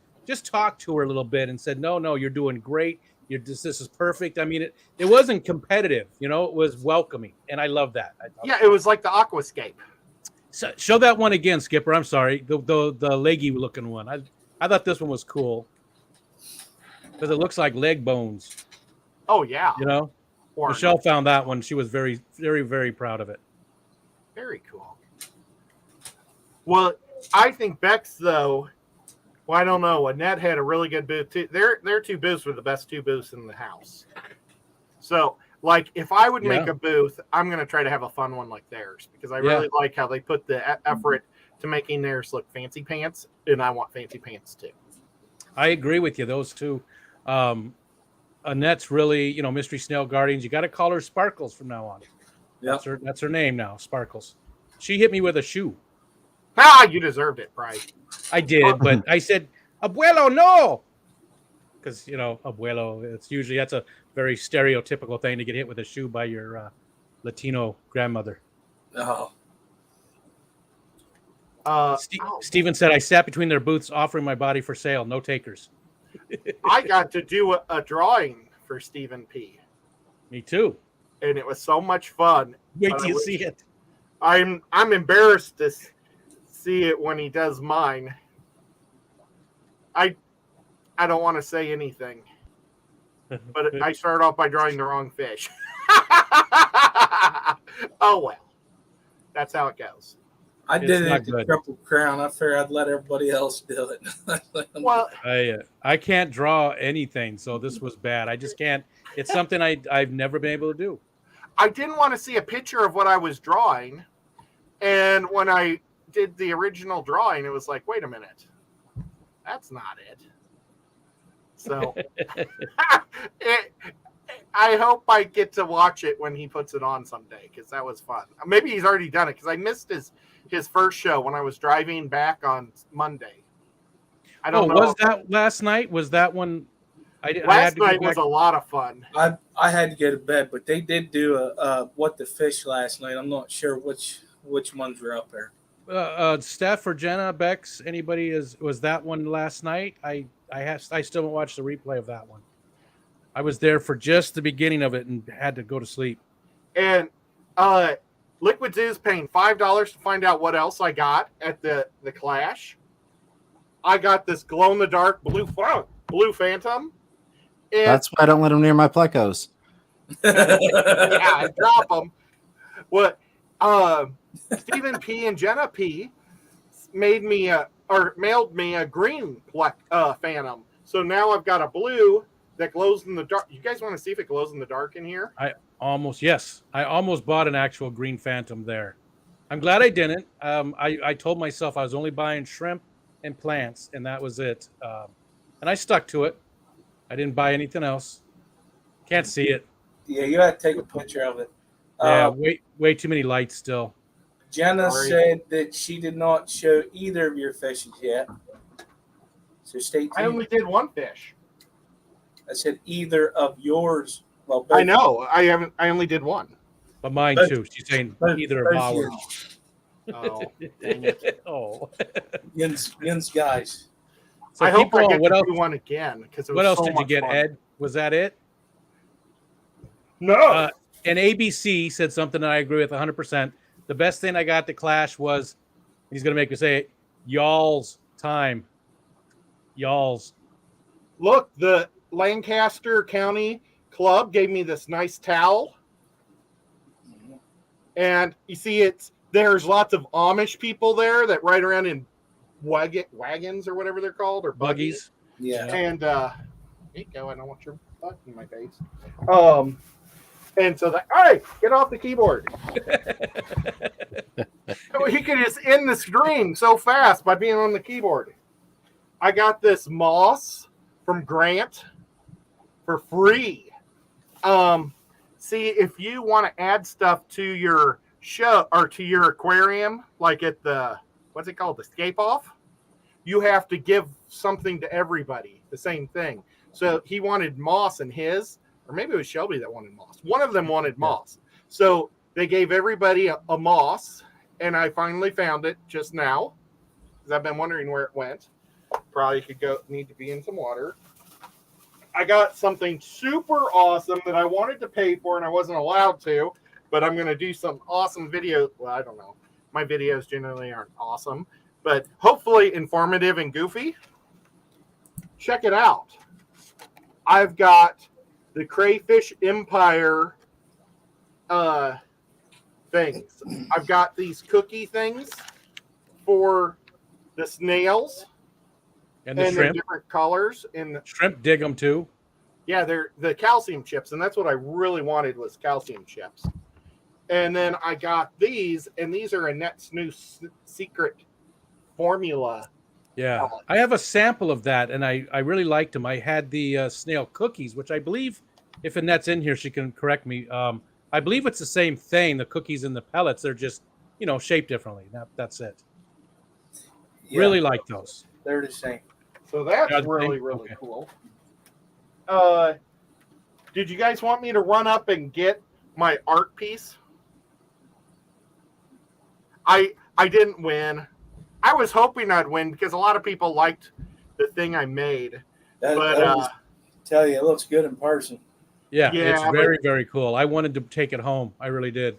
talked to her a little bit and said, no, you're doing great. This is perfect. I mean, it wasn't competitive, it was welcoming. And I love that. Yeah, it was like the Aquascape. So, show that one again, Skipper. I'm sorry. The leggy looking one. I thought this one was cool because it looks like leg bones. Oh, yeah. Michelle found that one. She was very, very, very proud of it. Very cool. Well, I think Beck's, though, well, I don't know. Annette had a really good booth too. Their 2 booths were the best 2 booths in the house. So, like, if I would make a booth, I'm going to try to have a fun one like theirs because I really like how they put the effort to making theirs look fancy pants, and I want fancy pants too. I agree with you. Those 2. Annette's really, Mystery Snail Guardians. You got to call her Sparkles from now on. Yep. That's her name now, Sparkles. She hit me with a shoe. You deserved it, Bryce. I did, but I said, Abuelo, no. Because, Abuelo, that's a very stereotypical thing to get hit with a shoe by your Latino grandmother. Oh. Steven said, I sat between their booths offering my body for sale. No takers. I got to do a drawing for Stephen P. Me too. And it was so much fun. Wait till you see it. I'm embarrassed to see it when he does mine. I don't want to say anything, but I started off by drawing the wrong fish. Oh well, that's how it goes. I did it the Triple Crown. I figured I'd let everybody else do it. Well, I can't draw anything, so this was bad. I just can't. It's something I've never been able to do. I didn't want to see a picture of what I was drawing, and when I did the original drawing, it was like, wait a minute, that's not it. So I hope I get to watch it when he puts it on someday, because that was fun. Maybe he's already done it, because I missed his first show when I was driving back on Monday. I don't know. Was that last night? Was that one? Last night was a lot of fun. I had to go to bed, but they did do a What the Fish last night. I'm not sure which ones were up there. Steph or Jenna, Bex, anybody was that one last night? I still haven't watched the replay of that one. I was there for just the beginning of it and had to go to sleep. And Liquid Zoo's paying $5 to find out what else I got at the Clash. I got this glow-in-the-dark blue Phantom. And that's why I don't let them near my plecos. Yeah, I drop them. What? Stephen P. and Jenna P. mailed me a green Phantom. So now I've got a blue that glows in the dark. You guys want to see if it glows in the dark in here? Almost, yes. I almost bought an actual green phantom there. I'm glad I didn't. I told myself I was only buying shrimp and plants, and that was it. And I stuck to it. I didn't buy anything else. Can't see it. Yeah, you had to take a picture of it. Yeah, way too many lights still. Jenna Sorry. said that she did not show either of your fishes yet. So stay I tuned. only did one fish. I said either of yours. Well, I know. I only did one. But mine Both- too. She's saying both- either both of ours. yours. Oh, dang it. Oh. Yin's guys. So I hope I people, get what to else? do one again because What else did you get, Ed? Was that it? No. And ABC said something that I agree with 100%. The best thing I got to Clash was, he's going to make me say it, y'all's time. Y'all's. Look, the Lancaster County Club gave me this nice towel. And you see, there's lots of Amish people there that ride around in wagons or whatever they're called, or buggies. Yeah. And there you go. I don't want your butt in my face. And so hey, get off the keyboard. He could just end the stream so fast by being on the keyboard. I got this moss from Grant for free. See, if you want to add stuff to your show or to your aquarium, like at the, what's it called, the Scape Off, you have to give something to everybody, the same thing. So he wanted moss in his, or maybe it was Shelby that wanted moss. One of them wanted moss. So they gave everybody a moss, and I finally found it just now because I've been wondering where it went. Probably need to be in some water. I got something super awesome that I wanted to pay for and I wasn't allowed to, but I'm going to do some awesome video. Well, I don't know. My videos generally aren't awesome, but hopefully informative and goofy. Check it out. I've got the Crayfish Empire things. I've got these cookie things for the snails. And the shrimp. Different colors. And Shrimp dig them too. Yeah, they're the calcium chips, and that's what I really wanted was calcium chips. And then I got these, and these are a Net's new secret formula. Yeah, I have a sample of that, and I really liked them. I had the snail cookies, which I believe, if Annette's in here, she can correct me. I believe it's the same thing. The cookies and the pellets, they're just, shaped differently. That's it. Yeah, really like those. They're the same. So that's really okay. Cool. Did you guys want me to run up and get my art piece? I didn't win. I was hoping I'd win because a lot of people liked the thing I made. Tell you, it looks good in person. Yeah, it's very, very cool. I wanted to take it home. I really did.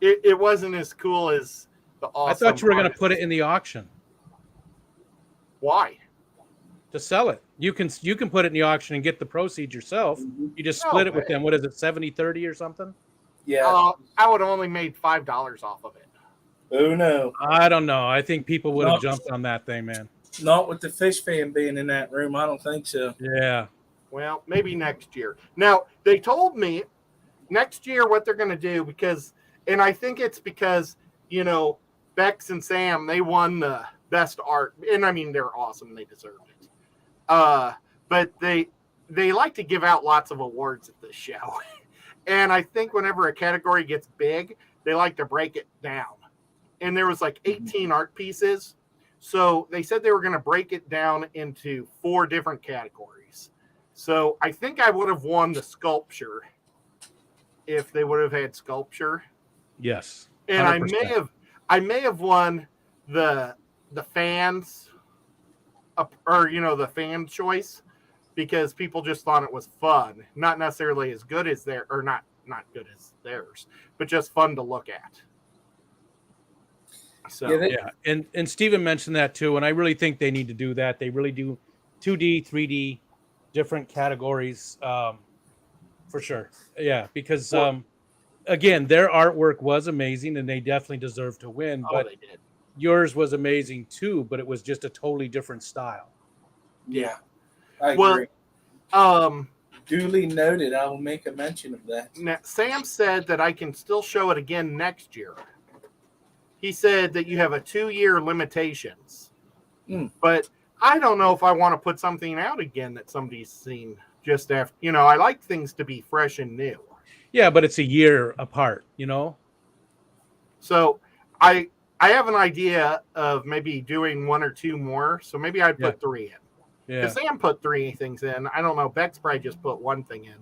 It wasn't as cool as the awesome. I thought you were going to put it in the auction. Why? To sell it. You can put it in the auction and get the proceeds yourself. You just split it with them. What is it, 70-30 or something? Yeah. I would have only made $5 off of it. Oh, no. I don't know. I think people would have jumped on that thing, man. Not with the fish fan being in that room. I don't think so. Yeah. Well, maybe next year. Now, they told me next year what they're going to do and I think it's because, Bex and Sam, they won the best art. And I mean, they're awesome. They deserved it. But they like to give out lots of awards at this show. And I think whenever a category gets big, they like to break it down. And there was like 18 art pieces. So they said they were going to break it down into 4 different categories. So I think I would have won the sculpture if they would have had sculpture. Yes. 100%. And I may have won the fans or the fan choice because people just thought it was fun, not necessarily as good as not good as theirs, but just fun to look at. So yeah, and Steven mentioned that too, and I really think they need to do that. They really do 2D, 3D, different categories, for sure. Yeah, because again, their artwork was amazing, and they definitely deserve to win. But they did. Yours was amazing too, but it was just a totally different style. Yeah, I agree. Duly noted. I will make a mention of that. Now, Sam said that I can still show it again next year. He said that you have a 2-year limitations. But I don't know if I want to put something out again that somebody's seen just after. I like things to be fresh and new. Yeah, but it's a year apart, So I have an idea of maybe doing 1 or 2 more. So maybe I'd put 3 in. Yeah. Because Sam put 3 things in. I don't know. Beck's probably just put 1 thing in.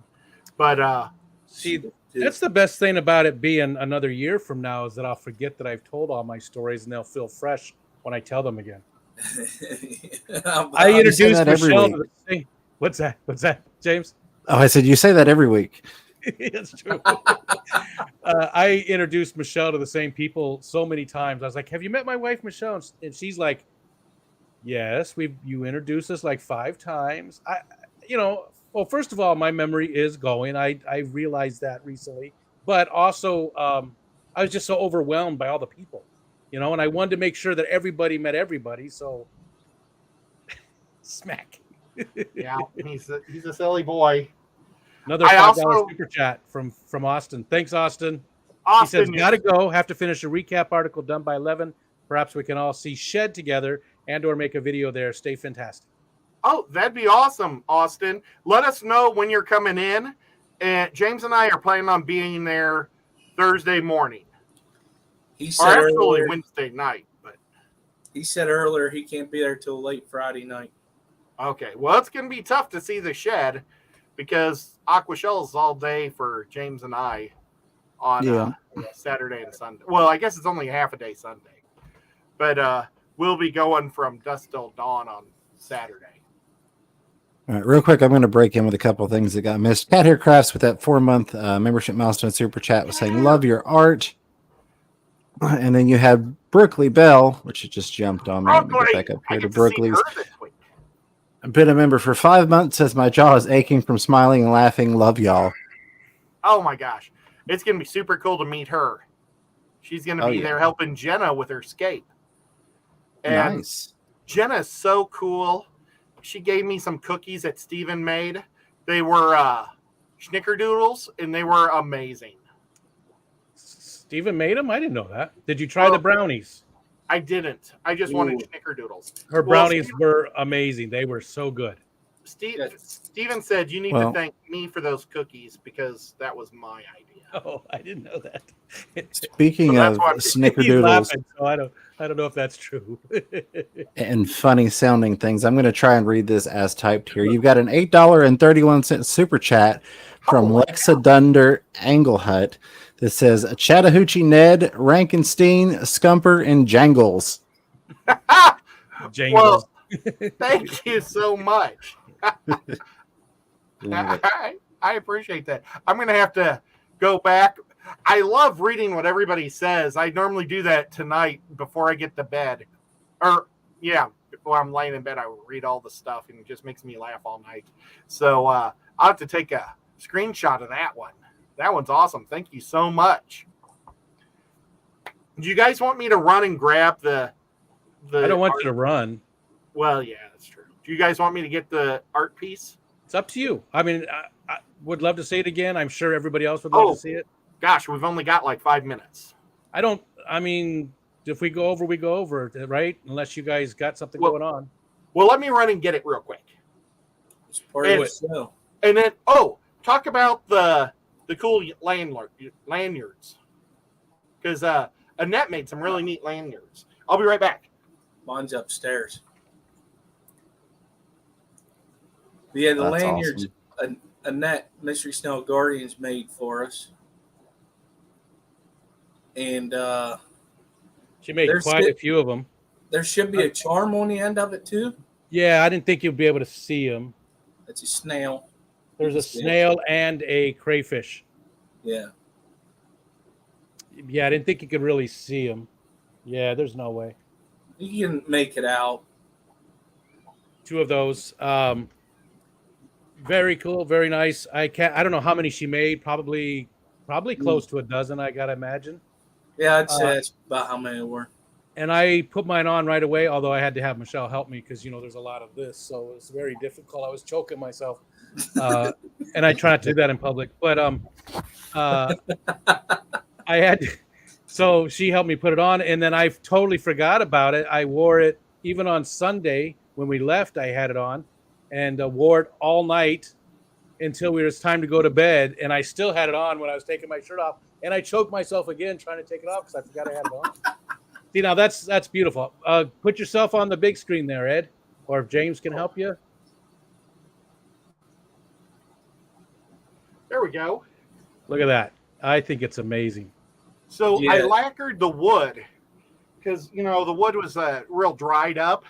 But see, that's the best thing about it being another year from now is that I'll forget that I've told all my stories and they'll feel fresh when I tell them again. I introduced Michelle to the same. What's that, James? Oh, I said you say that every week. It's true. I introduced Michelle to the same people so many times. I was like, "Have you met my wife, Michelle?" And she's like, "Yes, you introduced us like 5 times." Well, first of all, my memory is going. I realized that recently, but also I was just so overwhelmed by all the people, and I wanted to make sure that everybody met everybody. So, smack. yeah, he's a silly boy. Another $5 super chat from Austin. Thanks, Austin. He says, "Gotta go. Have to finish a recap article done by 11. Perhaps we can all see Shed together and/or make a video there. Stay fantastic." Oh, that'd be awesome, Austin. Let us know when you're coming in. And James and I are planning on being there Thursday morning. He said earlier, Wednesday night. But he said earlier he can't be there till late Friday night. Okay. Well, it's going to be tough to see the Shed because Aquashells all day for James and I on Saturday and Sunday. Well, I guess it's only half a day Sunday. But we'll be going from dusk till dawn on Saturday. All right, real quick, I'm going to break in with a couple of things that got missed. Cat Hair Crafts with that 4-month membership milestone super chat was saying, "Love your art." And then you had Brookley Bell, which just jumped on me. Let me get back up here to Brookley's. Been a member for 5 months. Says my jaw is aching from smiling and laughing. Love y'all. Oh my gosh, it's going to be super cool to meet her. She's going to be there helping Jenna with her scape. And nice. Jenna's so cool. She gave me some cookies that Steven made. They were snickerdoodles, and they were amazing. Steven made them? I didn't know that. Did you try the brownies? I didn't. I just wanted snickerdoodles. Her brownies were amazing. They were so good. Steven said, "You need to thank me for those cookies because that was my idea." Oh, I didn't know that. Speaking of snickerdoodles, laughing, so I don't know if that's true. and funny sounding things, I'm going to try and read this as typed here. You've got an $8.31 super chat from Lexa Dunder Anglehut that says, "Chattahoochee Ned, Rankenstein, Scumper, and Jangles." Jangles. Well, thank you so much. I appreciate that. I'm going to have to go back. I love reading what everybody says. I normally do that tonight before I get to bed. Before I'm laying in bed, I read all the stuff, and it just makes me laugh all night. So I'll have to take a screenshot of that one. That one's awesome. Thank you so much. Do you guys want me to run and grab the I don't want you to run. Well, yeah, that's true. Do you guys want me to get the art piece? It's up to you. I mean, I would love to see it again. I'm sure everybody else would love to see it. Gosh, we've only got like 5 minutes. If we go over, we go over, right? Unless you guys got something going on. Well, let me run and get it real quick. It's part of it. And then, talk about the cool lanyards. Because Annette made some really neat lanyards. I'll be right back. Mine's upstairs. Yeah, the lanyards Annette, Mystery Snow Guardians made for us. And she made quite a few of them. There should be a charm on the end of it, too. Yeah, I didn't think you'd be able to see them. That's a snail. There's a snail and a crayfish. Yeah. Yeah, I didn't think you could really see them. Yeah, there's no way. You can make it out. 2 of those. Very cool, very nice. I don't know how many she made. Probably close to a dozen, I gotta imagine. Yeah, I'd say that's about how many were. and I put mine on right away, although I had to have Michelle help me because, there's a lot of this. So it's very difficult. I was choking myself. And I try not to do that in public. But I had so she helped me put it on, and then I totally forgot about it. I wore it even on Sunday when we left. I had it on and wore it all night until it was time to go to bed, and I still had it on when I was taking my shirt off, and I choked myself again trying to take it off because I forgot I had it on. See, now that's beautiful. Put yourself on the big screen there, Ed, or if James can help you. There we go. Look at that. I think it's amazing. So Yeah. I lacquered the wood because, the wood was real dried up,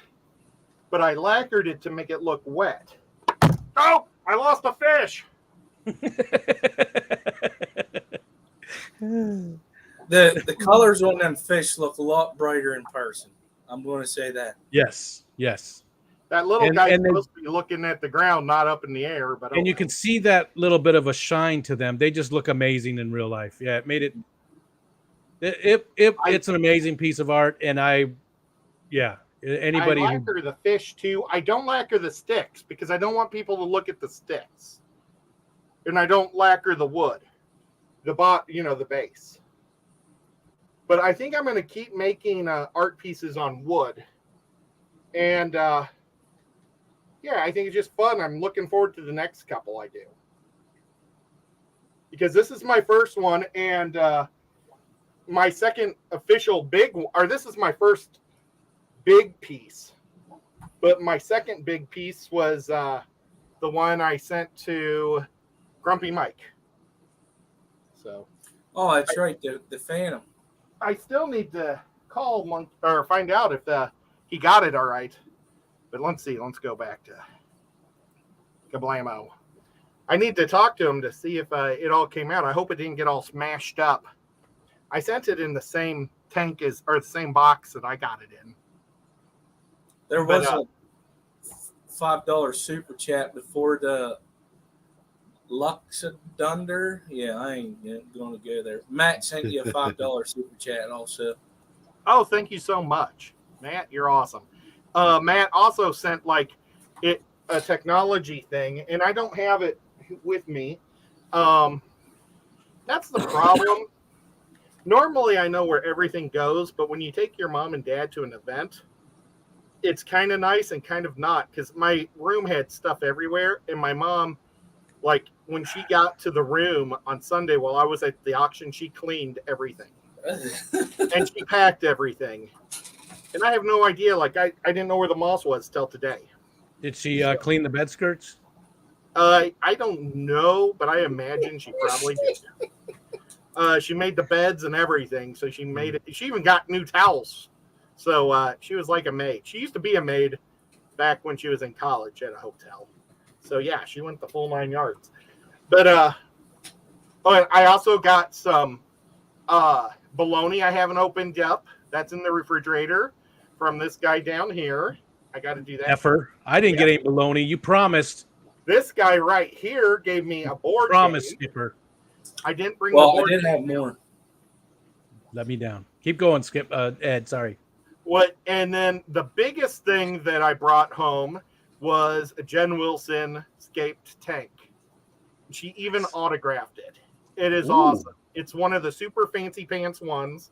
but I lacquered it to make it look wet. Oh, I lost a fish. The colors on them fish look a lot brighter in person. I'm going to say that. Yes. That little And- guy's and then- supposed to be looking at the ground, not up in the air. But And you can see that little bit of a shine to them. They just look amazing in real life. Yeah, it made it. It's an amazing piece of art, and anybody. I lacquer the fish too. I don't lacquer the sticks because I don't want people to look at the sticks, and I don't lacquer the wood, the base. But I think I'm going to keep making art pieces on wood, and I think it's just fun. I'm looking forward to the next couple I do because this is my first one, and my second official this is my first big piece, but my second big piece was the one I sent to Grumpy Mike. So, Oh, that's right. The Phantom. I still need to call or find out if he got it all right. But let's see. Let's go back to Kablamo. I need to talk to him to see if it all came out. I hope it didn't get all smashed up. I sent it in the same tank or the same box that I got it in. There was a $5 super chat before the Luxadunder. Yeah, I ain't going to go there. Matt sent you a $5 super chat also. Oh, thank you so much, Matt. You're awesome. Matt also sent a technology thing, and I don't have it with me. That's the problem. Normally, I know where everything goes, but when you take your mom and dad to an event, it's kind of nice and kind of not, because my room had stuff everywhere, and my mom, when she got to the room on Sunday while I was at the auction, she cleaned everything. And she packed everything. And I have no idea. I didn't know where the moss was till today. Did she clean the bed skirts? I don't know, but I imagine she probably did. She made the beds and everything. So she made it. She even got new towels. So she was like a maid. She used to be a maid back when she was in college at a hotel. So yeah, she went the full 9 yards. But and I also got some bologna I haven't opened up. That's in the refrigerator from this guy down here. I got to do that. Effer. I didn't get any bologna. You promised. This guy right here gave me a board Promise, game. Skipper. I didn't bring Well, the I board did game. have more. Let me down. Keep going, Skip. Ed, sorry. And then the biggest thing that I brought home was a Jen Wilson scaped tank. She even autographed it. It is awesome. It's one of the super fancy pants ones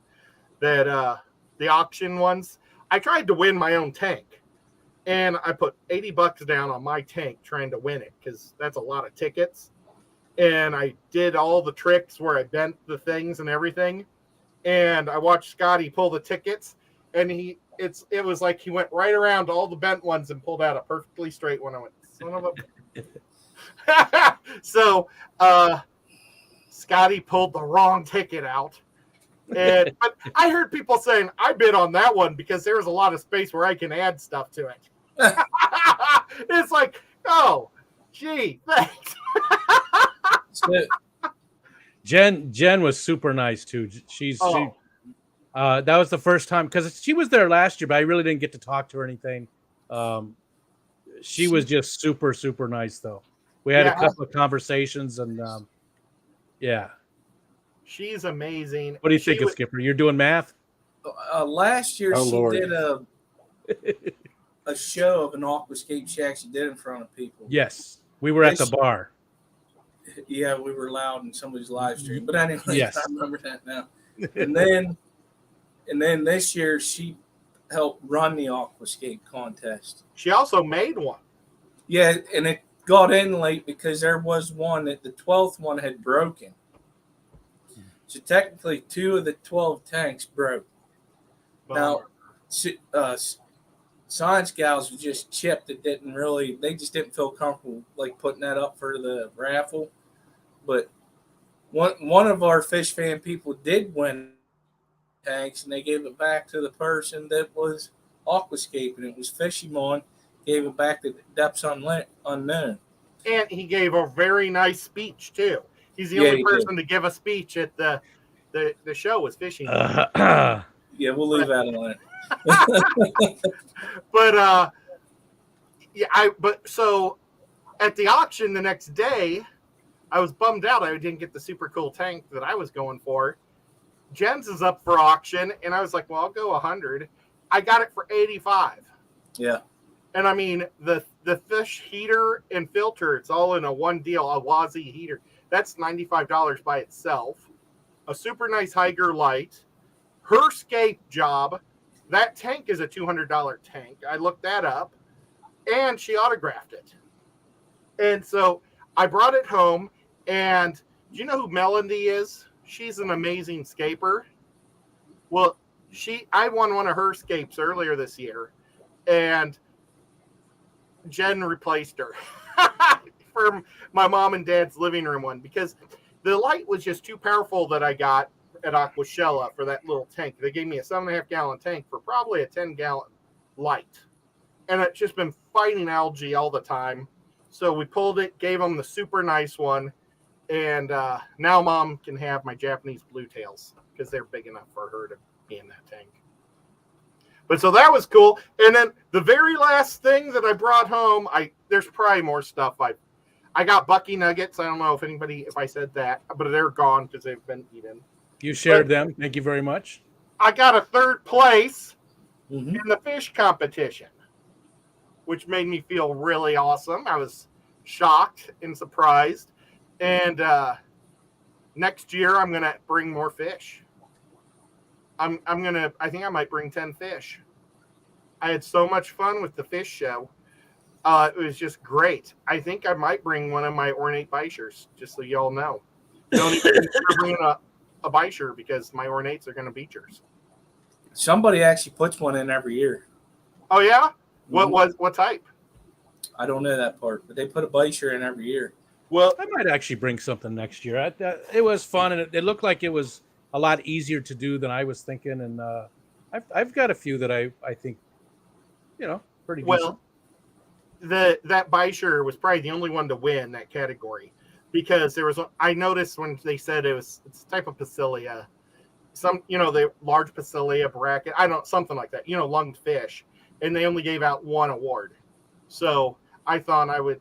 that the auction ones. I tried to win my own tank, and I put $80 down on my tank trying to win it because that's a lot of tickets. And I did all the tricks where I bent the things and everything. And I watched Scotty pull the tickets, and it was like he went right around all the bent ones and pulled out a perfectly straight one. I went, son of a. So Scotty pulled the wrong ticket out. But I heard people saying I bid on that one because there's a lot of space where I can add stuff to it. It's like, oh, gee, thanks. Jen was super nice too. That was the first time because she was there last year, but I really didn't get to talk to her or anything. She was just super, super nice though. We had a couple of conversations and she's amazing. What do you think of Skipper? You're doing math? last year Oh, she Lord. did a show of an Aquascape shack she did in front of people. Yes, we were at the bar. Yeah, we were loud in somebody's live stream. But anyway, Yes. I remember that now. And then this year she helped run the Aquascape contest. She also made one. Yeah, and it got in late because there was one that the 12th one had broken. So technically 2 of the 12 tanks broke. Now, Science Gals was just chipped. They just didn't feel comfortable like putting that up for the raffle. But one of our fish fan people did win tanks, and they gave it back to the person that was aquascaping. It was Fishymon, gave it back to Depths Unknown. And he gave a very nice speech too. He's the only person to give a speech at the show was Fishing. Yeah, we'll leave that alone. But so at the auction the next day, I was bummed out I didn't get the super cool tank that I was going for. Jen's is up for auction, and I was like, well, I'll go 100. I got it for 85. Yeah. And I mean, the fish heater and filter, it's all in a one deal, a Wazi heater. That's $95 by itself. A super nice Higer light. Her scape job. That tank is a $200 tank. I looked that up. And she autographed it. And so I brought it home. And do you know who Melody is? She's an amazing scaper. Well, I won one of her scapes earlier this year. And Jen replaced her for my mom and dad's living room one because the light was just too powerful that I got at Aquashella for that little tank. They gave me a 7.5 gallon tank for probably a 10 gallon light. And it's just been fighting algae all the time. So we pulled it, gave them the super nice one. And now mom can have my Japanese blue tails because they're big enough for her to be in that tank. But so that was cool. And then the very last thing that I brought home, there's probably more stuff. I got Bucky Nuggets. I don't know if I said that, but they're gone because they've been eaten. You shared them. Thank you very much. I got a 3rd place in the fish competition, which made me feel really awesome. I was shocked and surprised. And next year I'm gonna bring more fish. I think I might bring 10 fish. I had so much fun with the fish show. It was just great. I think I might bring one of my ornate bichers, just so y'all know. Don't even consider bringing a bicher because my ornates are going to beachers. Somebody actually puts one in every year. Oh yeah? What type? I don't know that part, but they put a bicher in every year. Well, I might actually bring something next year. It was fun, and it looked like it was a lot easier to do than I was thinking. And I've got a few that I think, pretty decent. Well, that bicher was probably the only one to win that category because I noticed when they said it's a type of Pasilia, the large Pasilia bracket, something like that, lunged fish, and they only gave out one award. So I thought I would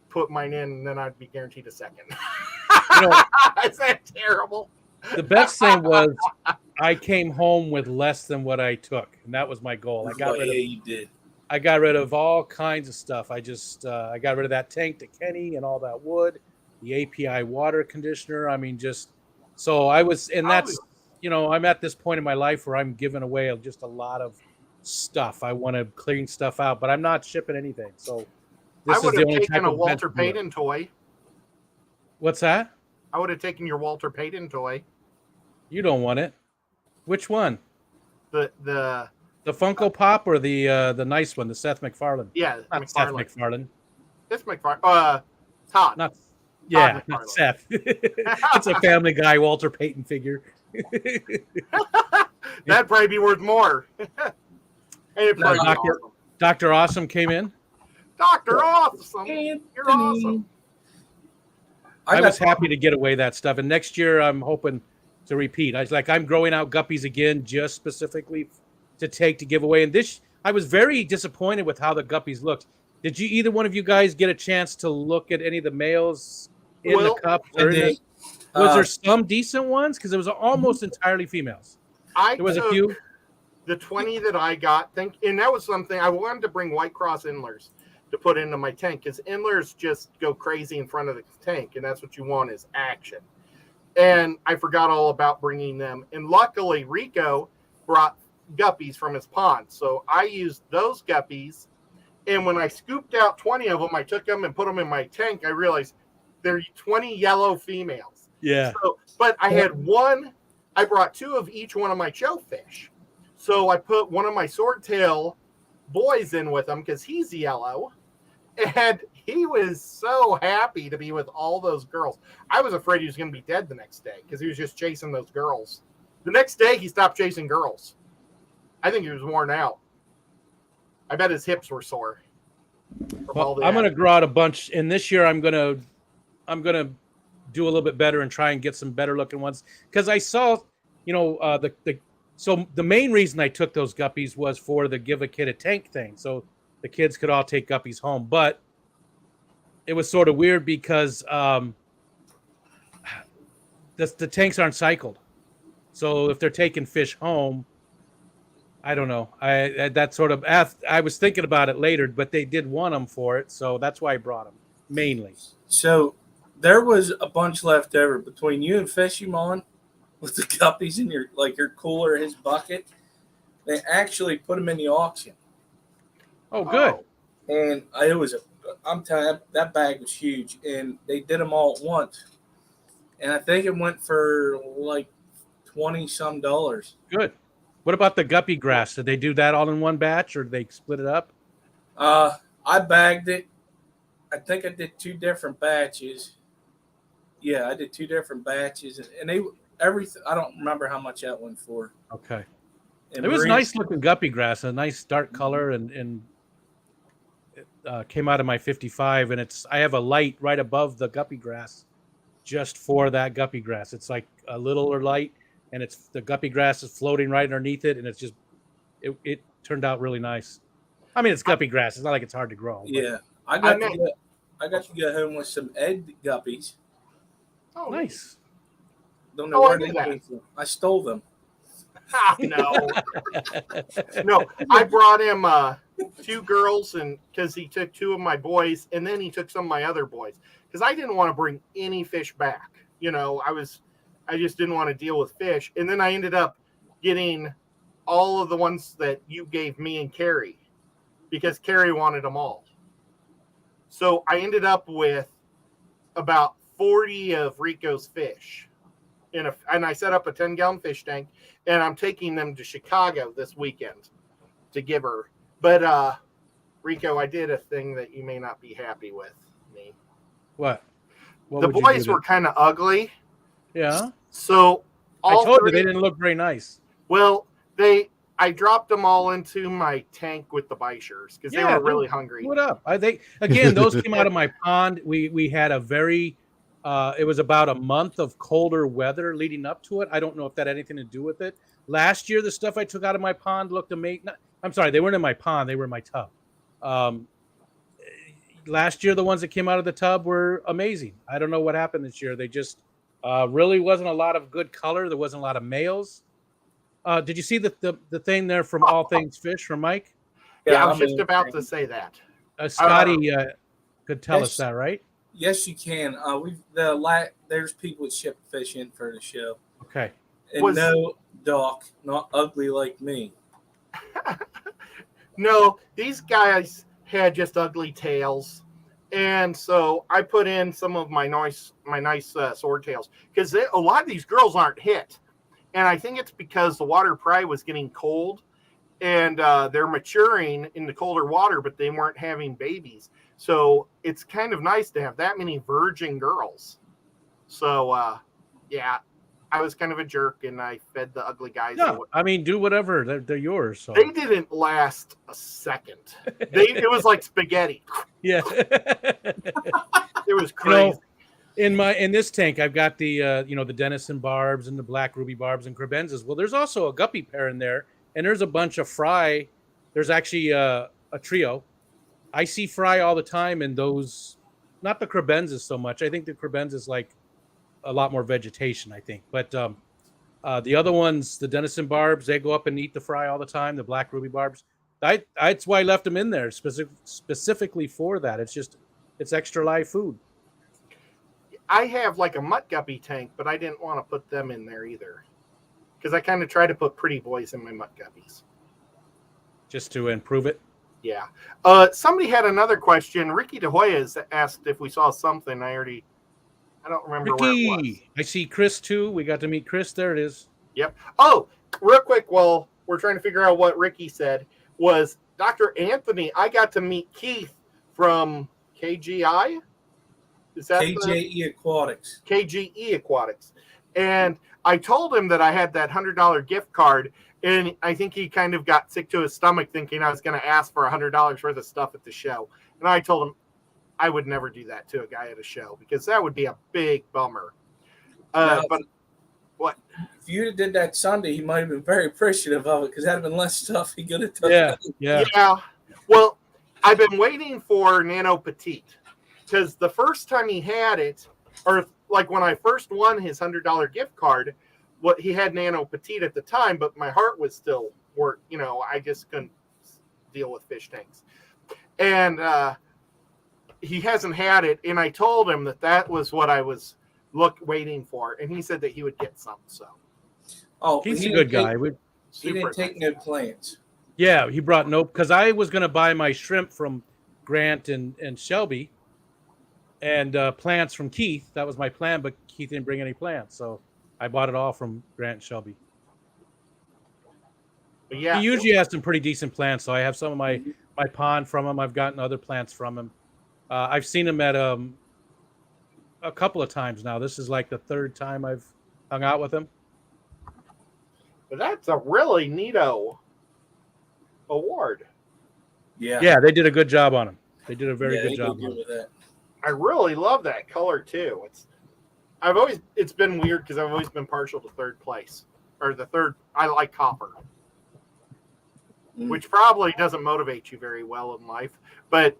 put mine in and then I'd be guaranteed a second. Is that terrible? The best thing was I came home with less than what I took, and that was my goal. I got rid of all kinds of stuff. I got rid of that tank to Kenny and all that wood, the API water conditioner. I mean, so I was, and that's, I'm at this point in my life where I'm giving away just a lot of stuff. I want to clean stuff out, but I'm not shipping anything. So I would have taken a Walter Payton toy. What's that? I would have taken your Walter Payton toy. You don't want it. Which one? The Funko Pop or the nice one, the Seth MacFarlane? Yeah, not Seth MacFarlane. It's MacFarlane. Todd. Not Seth. It's a Family Guy Walter Payton figure. That'd probably be worth more. Dr. Awesome came in. Dr. Awesome, you're awesome. I was happy to get away that stuff, and next year I'm hoping to repeat. I'm growing out guppies again, just specifically to give away. And I was very disappointed with how the guppies looked. Did you either one of you guys get a chance to look at any of the males in the cup? Was there some decent ones? Because it was almost entirely females. I There was a took few. the 20 that I got, and that was something I wanted to bring White Cross Endlers to put into my tank, because Endlers just go crazy in front of the tank, and that's what you want is action. And I forgot all about bringing them. And luckily, Rico brought guppies from his pond. So I used those guppies. And when I scooped out 20 of them, I took them and put them in my tank. I realized they're 20 yellow females. Yeah. So, but I had one, I brought 2 of each one of my shellfish. So I put one of my swordtail boys in with him because he's yellow. And he was so happy to be with all those girls. I was afraid he was going to be dead the next day because he was just chasing those girls. The next day, he stopped chasing girls. I think he was worn out. I bet his hips were sore. Well, I'm going to grow out a bunch, and this year I'm going to do a little bit better and try and get some better looking ones, because I saw, so the main reason I took those guppies was for the give a kid a tank thing. So the kids could all take guppies home, but it was sort of weird because the tanks aren't cycled. So if they're taking fish home, I don't know. I was thinking about it later, but they did want them for it, so that's why I brought them mainly. So there was a bunch left over between you and Fishymon with the guppies in your cooler, his bucket. They actually put them in the auction. Oh, good. And I'm telling you, that bag was huge, and they did them all at once. And I think it went for like $20-some. Good. What about the Guppy Grass? Did they do that all in one batch, or did they split it up? I bagged it. I think I did 2 different batches. Yeah, I did 2 different batches, and everything. I don't remember how much that went for. Okay. And It was nice looking Guppy Grass, a nice dark color, and it came out of my 55, and I have a light right above the Guppy Grass just for that Guppy Grass. It's like a littler light, and the Guppy Grass is floating right underneath it, and it's just it turned out really nice. I mean, it's Guppy Grass. It's not like it's hard to grow. Yeah, I got to go home with some egg guppies. Oh, Nice. Don't know where they came from. I stole them. No. No, I brought him 2 girls, and because he took 2 of my boys, and then he took some of my other boys, because I didn't want to bring any fish back. I just didn't want to deal with fish. And then I ended up getting all of the ones that you gave me and Carrie, because Carrie wanted them all. So I ended up with about 40 of Rico's fish. And I set up a 10-gallon fish tank, and I'm taking them to Chicago this weekend to give her. But, Rico, I did a thing that you may not be happy with me. What The boys were kind of ugly. Yeah. So I told you they didn't look very nice. Well, I dropped them all into my tank with the Bichers because they were really hungry. What up? Those came out of my pond. We had a very it was about a month of colder weather leading up to it. I don't know if that had anything to do with it. Last year, the stuff I took out of my pond looked amazing. I'm sorry, they weren't in my pond. They were in my tub. Last year, the ones that came out of the tub were amazing. I don't know what happened this year. They just really wasn't a lot of good color. There wasn't a lot of males. Did you see the thing there from All Things Fish from Mike? Yeah, I was just about to say that. Scotty could tell us that, right? Yes, you can. There's people that ship fish in for the show. Okay. And no, Doc, not ugly like me. No, these guys had just ugly tails, and so I put in some of my nice sword tails, because a lot of these girls aren't hit, and I think it's because the water probably was getting cold, and they're maturing in the colder water, but they weren't having babies. So it's kind of nice to have that many virgin girls. So, yeah, I was kind of a jerk, and I fed the ugly guys. No, I mean, do whatever. They're yours. So. They didn't last a second. It was like spaghetti. Yeah. It was crazy. In this tank, I've got the the Denison barbs and the black ruby barbs and crebenzas. Well, there's also a guppy pair in there, and there's a bunch of fry. There's actually a trio. I see fry all the time, and those, not the crebenzas so much. I think the crebenzas like a lot more vegetation, I think. But The other ones, the Denison barbs, they go up and eat the fry all the time. The black ruby barbs. That's why I left them in there specifically for that. It's extra live food. I have like a mutt guppy tank, but I didn't want to put them in there either. Because I kind of try to put pretty boys in my mutt guppies. Just to improve it? Yeah. Somebody had another question. Ricky De Hoyas asked if we saw something. I don't remember where it was. I see Chris too. We got to meet Chris. There it is. Yep. Oh, real quick, while we're trying to figure out what Ricky said, was Dr. Anthony. I got to meet Keith from KGI. Is that KGE Aquatics? KGE Aquatics. And I told him that I had that $100 gift card, and I think he kind of got sick to his stomach thinking I was going to ask for $100 worth of stuff at the show. And I told him I would never do that to a guy at a show because that would be a big bummer. But what? If you did that Sunday, he might have been very appreciative of it because that'd have been less stuff he could have taken. Yeah. Well, I've been waiting for Nano Petite because the first time he had it, or like when I first won his $100 gift card, he had Nano Petite at the time, but my heart was still I just couldn't deal with fish tanks. And he hasn't had it, and I told him that was what I was waiting for, and he said that he would get some. So, he's a good guy. He didn't take no plants. Yeah, he brought because I was going to buy my shrimp from Grant and Shelby, and plants from Keith. That was my plan, but Keith didn't bring any plants, so I bought it all from Grant and Shelby. But yeah, he usually has some pretty decent plants, so I have some of my pond from him. I've gotten other plants from him. I've seen him at a couple of times now. This is like the third time I've hung out with him. But that's a really neato award. Yeah, they did a good job on him. They did a very good job with that. I really love that color too. It's been weird because I've always been partial to third place or the third. I like copper, which probably doesn't motivate you very well in life, but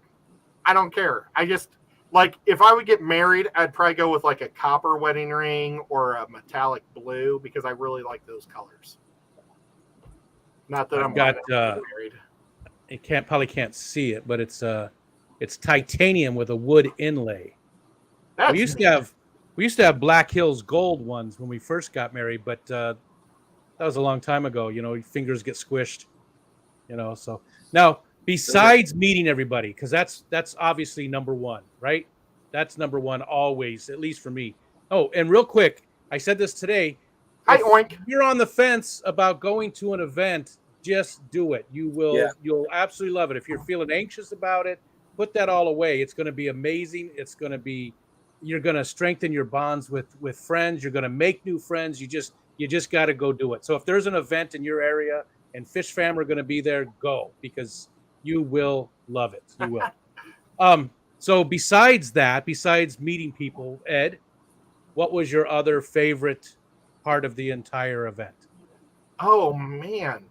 I don't care. I just like if I would get married, I'd probably go with like a copper wedding ring or a metallic blue because I really like those colors. Not that I'm married. You probably can't see it, but it's titanium with a wood inlay. We used to have Black Hills gold ones when we first got married, but that was a long time ago. Your fingers get squished. So now besides meeting everybody, because that's obviously number one, right? That's number one always, at least for me. Oh, and real quick, I said this today. Hi, Oink. If you're on the fence about going to an event, just do it. You'll absolutely love it. If you're feeling anxious about it, put that all away. It's going to be amazing. You're going to strengthen your bonds with friends. You're going to make new friends. You just got to go do it. So if there's an event in your area and Fish Fam are going to be there, go because you will love it. You will. So besides meeting people, Ed, what was your other favorite part of the entire event? Oh man.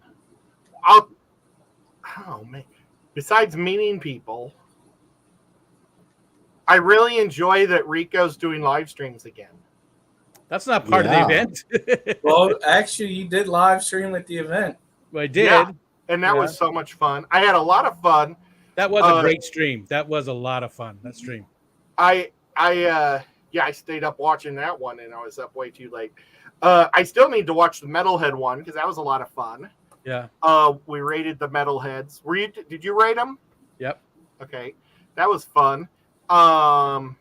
Besides meeting people, I really enjoy that Rico's doing live streams again. That's not part of the event. Well, actually, you did live stream at the event. I did. Yeah, and that was so much fun. I had a lot of fun. That was a great stream. That was a lot of fun, that stream. I stayed up watching that one, and I was up way too late. I still need to watch the Metalhead one because that was a lot of fun. Yeah. We rated the Metalheads. Did you rate them? Yep. Okay, that was fun. The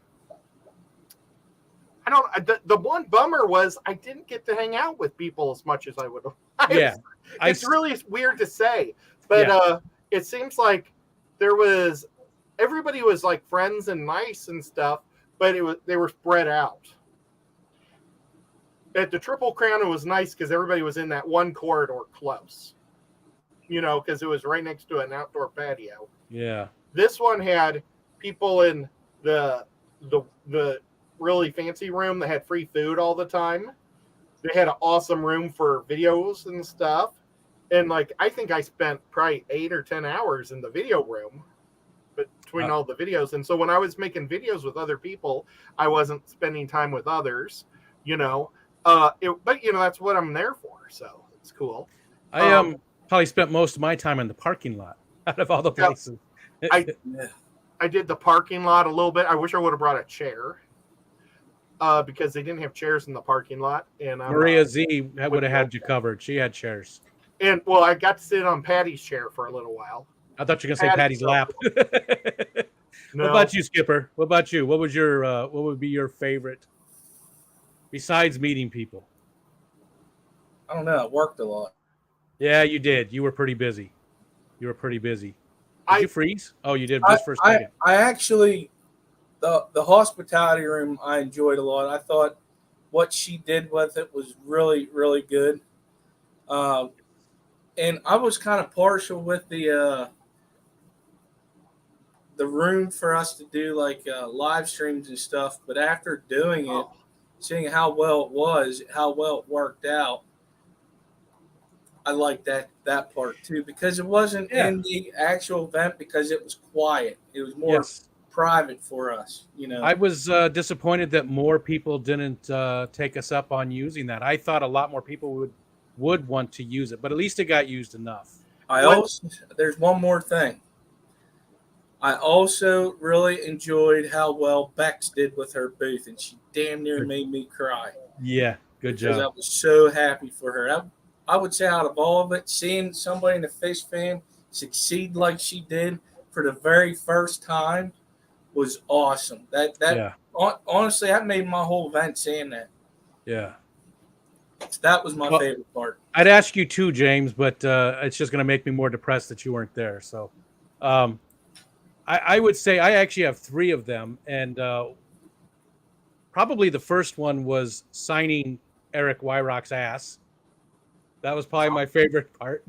one bummer was I didn't get to hang out with people as much as I would have. Yeah. It's really weird to say, but it seems like everybody was like friends and nice and stuff, but they were spread out. At the Triple Crown, it was nice because everybody was in that one corridor close, because it was right next to an outdoor patio. Yeah. This one had people in the really fancy room that had free food all the time. They had an awesome room for videos and stuff. And I think I spent probably 8 or 10 hours in the video room between all the videos. And so when I was making videos with other people, I wasn't spending time with others, But that's what I'm there for, so it's cool. I probably spent most of my time in the parking lot out of all the places. I did the parking lot a little bit. I wish I would have brought a chair. Because they didn't have chairs in the parking lot, and Maria Z would have had you covered. She had chairs. And well, I got to sit on Patty's chair for a little while. I thought you were gonna say Patty's lap. No. What about you, Skipper? What about you? What was your what would be your favorite besides meeting people? I don't know. I worked a lot. Yeah, you did. You were pretty busy. Did you freeze? Oh, you did just for a second. I actually, the hospitality room I enjoyed a lot. I thought what she did with it was really, really good. And I was kind of partial with the room for us to do like live streams and stuff. But after doing it, seeing how well it worked out, I like that part too, because it wasn't in the actual event, because it was quiet. It was more private for us, I was disappointed that more people didn't take us up on using that. I thought a lot more people would want to use it, but at least it got used enough. There's one more thing. I also really enjoyed how well Bex did with her booth, and she damn near made me cry. Yeah, good job. Because I was so happy for her. I would say out of all of it, seeing somebody in the fish fan succeed like she did for the very first time was awesome. Honestly, that made my whole event seeing that. Yeah. So that was my favorite part. I'd ask you too, James, but it's just going to make me more depressed that you weren't there. So I would say I actually have 3 of them. And probably the first one was signing Eric Wyrock's ass. That was probably my favorite part.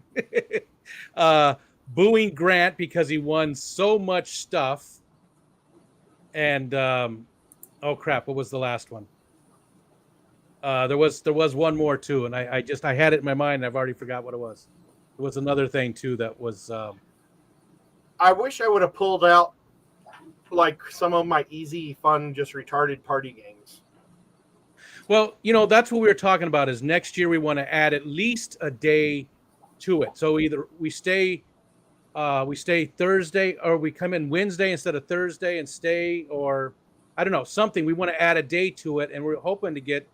Booing Grant because he won so much stuff. And oh crap, what was the last one? There was one more too, and I had it in my mind and I've already forgot what it was. There was another thing too that was I wish I would have pulled out like some of my easy, fun, just retarded party games. Well, that's what we were talking about, is next year we want to add at least a day to it. So either we stay Thursday, or we come in Wednesday instead of Thursday and stay, or I don't know, something. We want to add a day to it, and we're hoping to get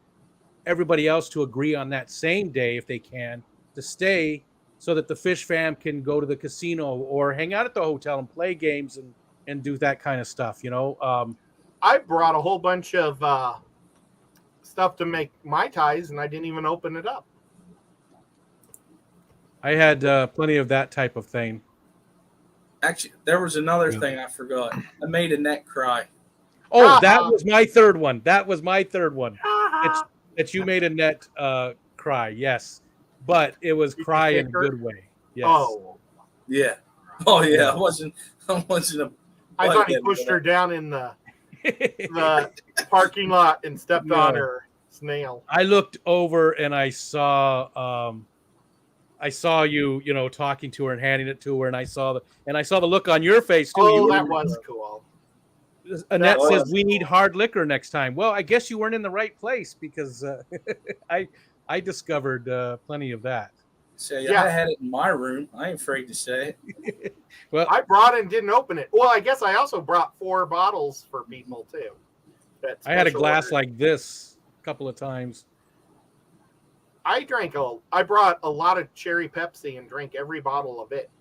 everybody else to agree on that same day, if they can, to stay, so that the Fish Fam can go to the casino or hang out at the hotel and play games and do that kind of stuff, I brought a whole bunch of stuff to make Mai Tais, and I didn't even open it up. I had plenty of that type of thing. Actually, there was another thing I forgot. I made Annette cry. Oh, that was my third one. That you made Annette cry, yes. But it was cry in a good way. Yes. Oh. Yeah. Oh, yeah. I wasn't I thought he pushed her down in the parking lot and stepped on her snail. I looked over and I saw you, talking to her and handing it to her, and I saw the look on your face too. Oh, that was cool. Annette says we need hard liquor next time. Well, I guess you weren't in the right place, because I discovered plenty of that. So I had it in my room. I ain't afraid to say it. Well, I brought it and didn't open it. Well, I guess I also brought 4 bottles for people too. I had a glass like this a couple of times. I brought a lot of cherry Pepsi and drank every bottle of it.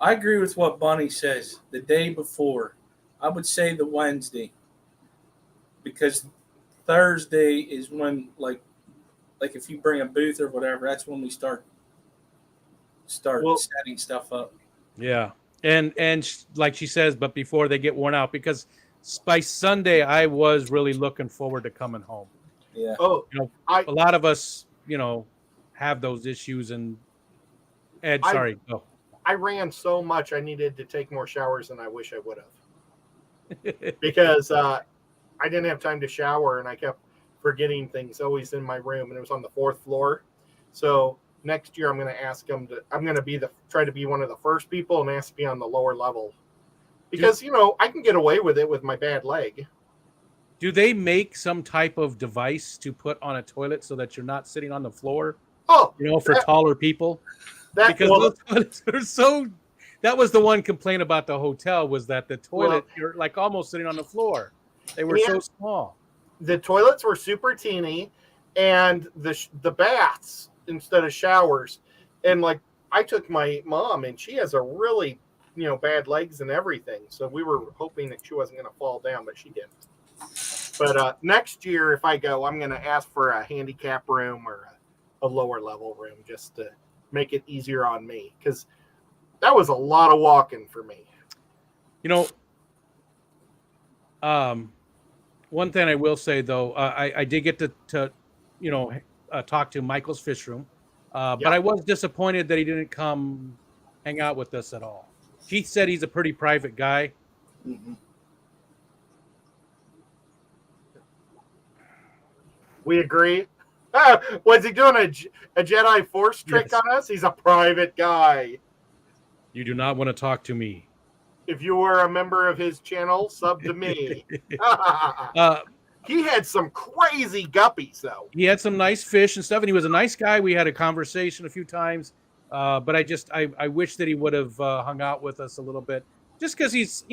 I agree with what Bunny says. The day before, I would say the Wednesday, because Thursday is when like if you bring a booth or whatever, that's when we start setting stuff up. Yeah, and like she says, but before they get worn out, because by Sunday I was really looking forward to coming home. Yeah. Oh, a lot of us, have those issues. And Ed, sorry, go. I ran so much I needed to take more showers than I wish I would have, because I didn't have time to shower and I kept forgetting things always in my room, and it was on the 4th floor. So next year I'm going to ask them I'm going to try to be one of the first people and ask to be on the lower level, because I can get away with it with my bad leg. Do they make some type of device to put on a toilet so that you're not sitting on the floor? Oh, For taller people, because those toilets are so. That was the one complaint about the hotel, was that the toilet, you're like almost sitting on the floor. They were so small. The toilets were super teeny, and the baths instead of showers. And like, I took my mom, and she has a really, bad legs and everything. So we were hoping that she wasn't going to fall down, but she didn't. But next year, if I go, I'm going to ask for a handicap room or a lower level room just to make it easier on me, because that was a lot of walking for me. One thing I will say though, I did get to talk to Michael's fish room, but I was disappointed that he didn't come hang out with us at all. Keith said he's a pretty private guy. Mm-hmm. We agree. Was he doing a Jedi Force trick on us? He's a private guy. You do not want to talk to me. If you were a member of his channel, sub to me. He had some crazy guppies, though. He had some nice fish and stuff, and he was a nice guy. We had a conversation a few times, but I wish that he would have hung out with us a little bit, just because he's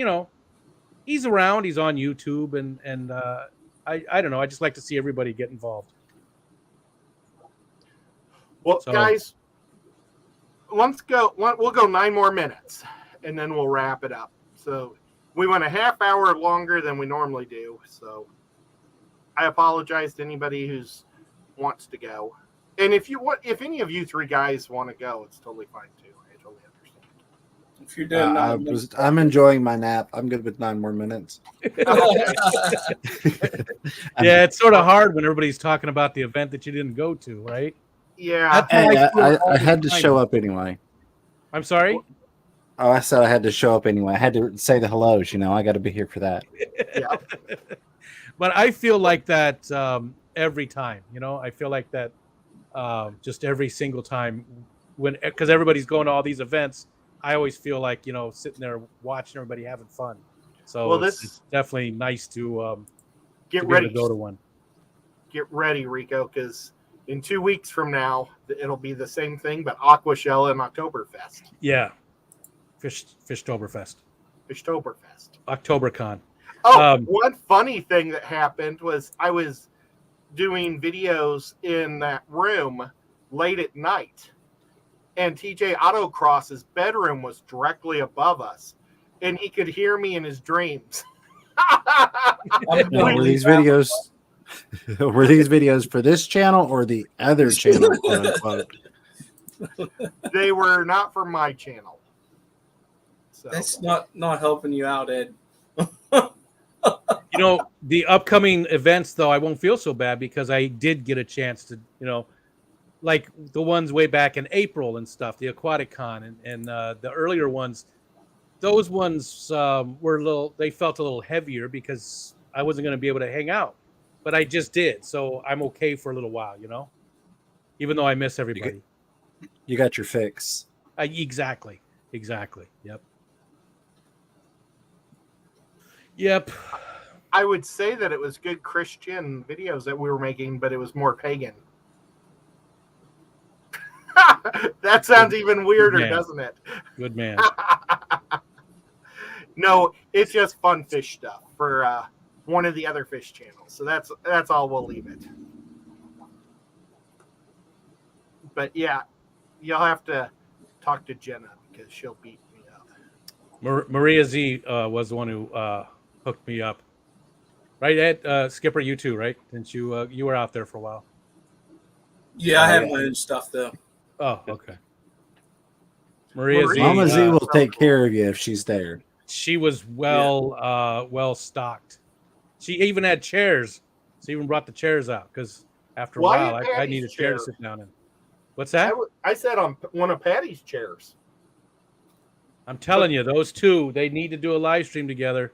around. He's on YouTube, and I don't know. I just like to see everybody get involved. Well, guys, let's go. We'll go 9 more minutes, and then we'll wrap it up. So we went a half hour longer than we normally do. So I apologize to anybody who's wants to go. And if any of you 3 guys want to go, it's totally fine too. I totally understand. If you're doing I'm enjoying my nap. I'm good with 9 more minutes. Yeah, it's sort of hard when everybody's talking about the event that you didn't go to, right? Yeah. I had to show up anyway. I'm sorry? Oh, I said I had to show up anyway. I had to say the hellos. I got to be here for that. Yeah. But I feel like that every time. I feel like that just every single time, because everybody's going to all these events. I always feel like sitting there watching everybody having fun. So it's definitely nice to get ready to go to one. Get ready, Rico, because in 2 weeks from now it'll be the same thing, but Aqua Shell and Oktoberfest. Yeah, Fishtoberfest. OctoberCon. Oh, one funny thing that happened was I was doing videos in that room late at night, and TJ Autocross's bedroom was directly above us, and he could hear me in his dreams. Were these videos for this channel or the other channel, quote unquote? They were not for my channel. So. That's not helping you out, Ed. The upcoming events, though, I won't feel so bad because I did get a chance to, like the ones way back in April and stuff, the Aquatic Con and the earlier ones. Those ones they felt a little heavier because I wasn't going to be able to hang out, but I just did. So I'm okay for a little while, even though I miss everybody. You got your fix. Exactly. Yep. I would say that it was good Christian videos that we were making, but it was more pagan. That sounds even weirder, doesn't it? Good man. No, it's just fun fish stuff for one of the other fish channels. So that's all we'll leave it. But yeah, you'll have to talk to Jenna because she'll beat me up. Maria Z was the one who hooked me up. Right, Ed? Skipper, you too, right? Since you were out there for a while. Yeah, I have my own stuff though. Oh, okay. Maria Z. Mama Z will take care of you if she's there. She was well stocked. She even had chairs. She even brought the chairs out because after a while, I need a chair to sit down in. What's that? I sat on one of Patty's chairs. I'm telling you, those two, they need to do a live stream together.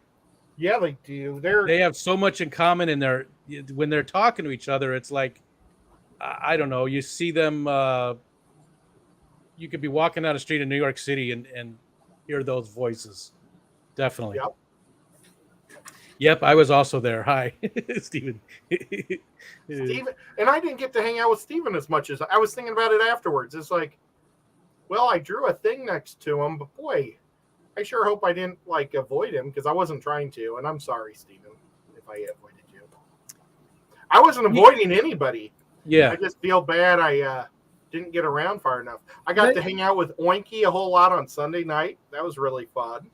Yeah, they do. They have so much in common, and when they're talking to each other, it's like, I don't know. You see them. You could be walking down the street in New York City and hear those voices. Definitely. Yep. Yep, I was also there. Hi, Steven. Steven, and I didn't get to hang out with Steven as much as I was thinking about it afterwards. It's like, well, I drew a thing next to him, but boy, I sure hope I didn't like avoid him because I wasn't trying to. And I'm sorry, Steven, if I avoided you. I wasn't avoiding anybody. Yeah. I just feel bad I didn't get around far enough. I got to hang out with Oinky a whole lot on Sunday night. That was really fun.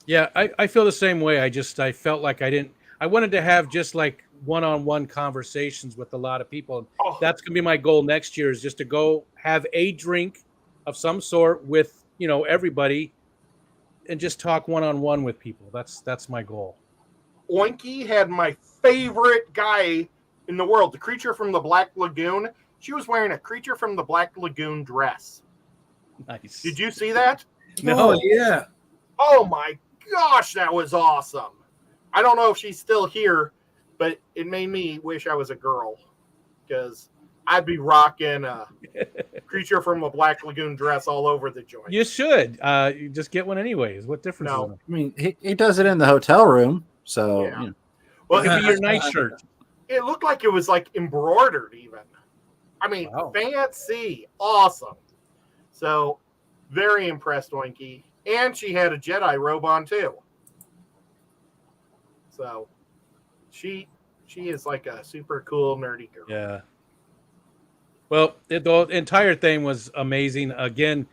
Yeah, I feel the same way. I felt like I wanted to have just like one-on-one conversations with a lot of people. Oh. That's going to be my goal next year, is just to go have a drink of some sort with, everybody and just talk one-on-one with people. That's my goal. Oinky had my favorite guy in the world, the creature from the Black Lagoon. She was wearing a creature from the Black Lagoon dress. Nice. Did you see that? No. Oh, yeah. Oh my gosh, that was awesome. I don't know if she's still here, but it made me wish I was a girl because I'd be rocking a creature from the Black Lagoon dress all over the joint. You should. You just get one anyways. What difference No. is it? I mean, he does it in the hotel room, so Yeah. Well, It'd be your nightshirt. it looked like it was like embroidered even. I mean, Wow. fancy, awesome. So very impressed, Oinky. And she had a Jedi robe on too. So she is like a super cool nerdy girl. Yeah. Well, the entire thing was amazing. Again,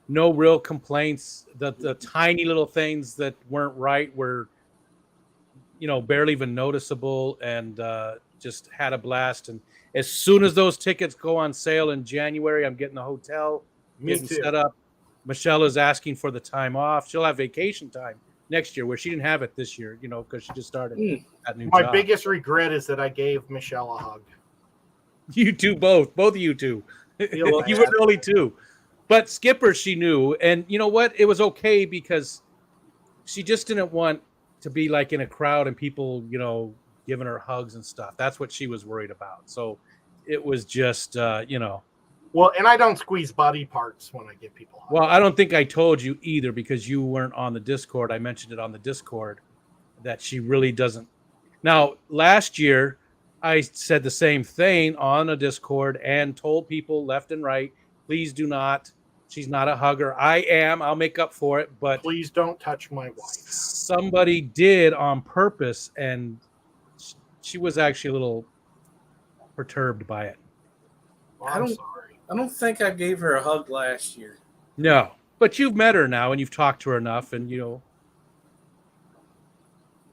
no real complaints. The tiny little things that weren't right were, barely even noticeable, and just had a blast. And as soon as those tickets go on sale in January, I'm getting the hotel, Me getting too. set up. Michelle is asking for the time off. She'll have vacation time next year, where she didn't have it this year, because she just started that new My job. biggest regret is that I gave Michelle a hug. You two both of you two. Feel You bad. were only two. But Skipper, she knew. And you know what? It was okay because she just didn't want to be like in a crowd and people, giving her hugs and stuff. That's what she was worried about. So it was just, Well, and I don't squeeze body parts when I give people hugs. Well, I don't think I told you either because you weren't on the Discord. I mentioned it on the Discord that she really doesn't. Now, last year, I said the same thing on a Discord and told people left and right, please do not. She's not a hugger. I am. I'll make up for it. But Please don't touch my wife. somebody did on purpose, and she was actually a little perturbed by it. Oh, I I'm don't- sorry. I don't think I gave her a hug last year. No, but you've met her now and you've talked to her enough, and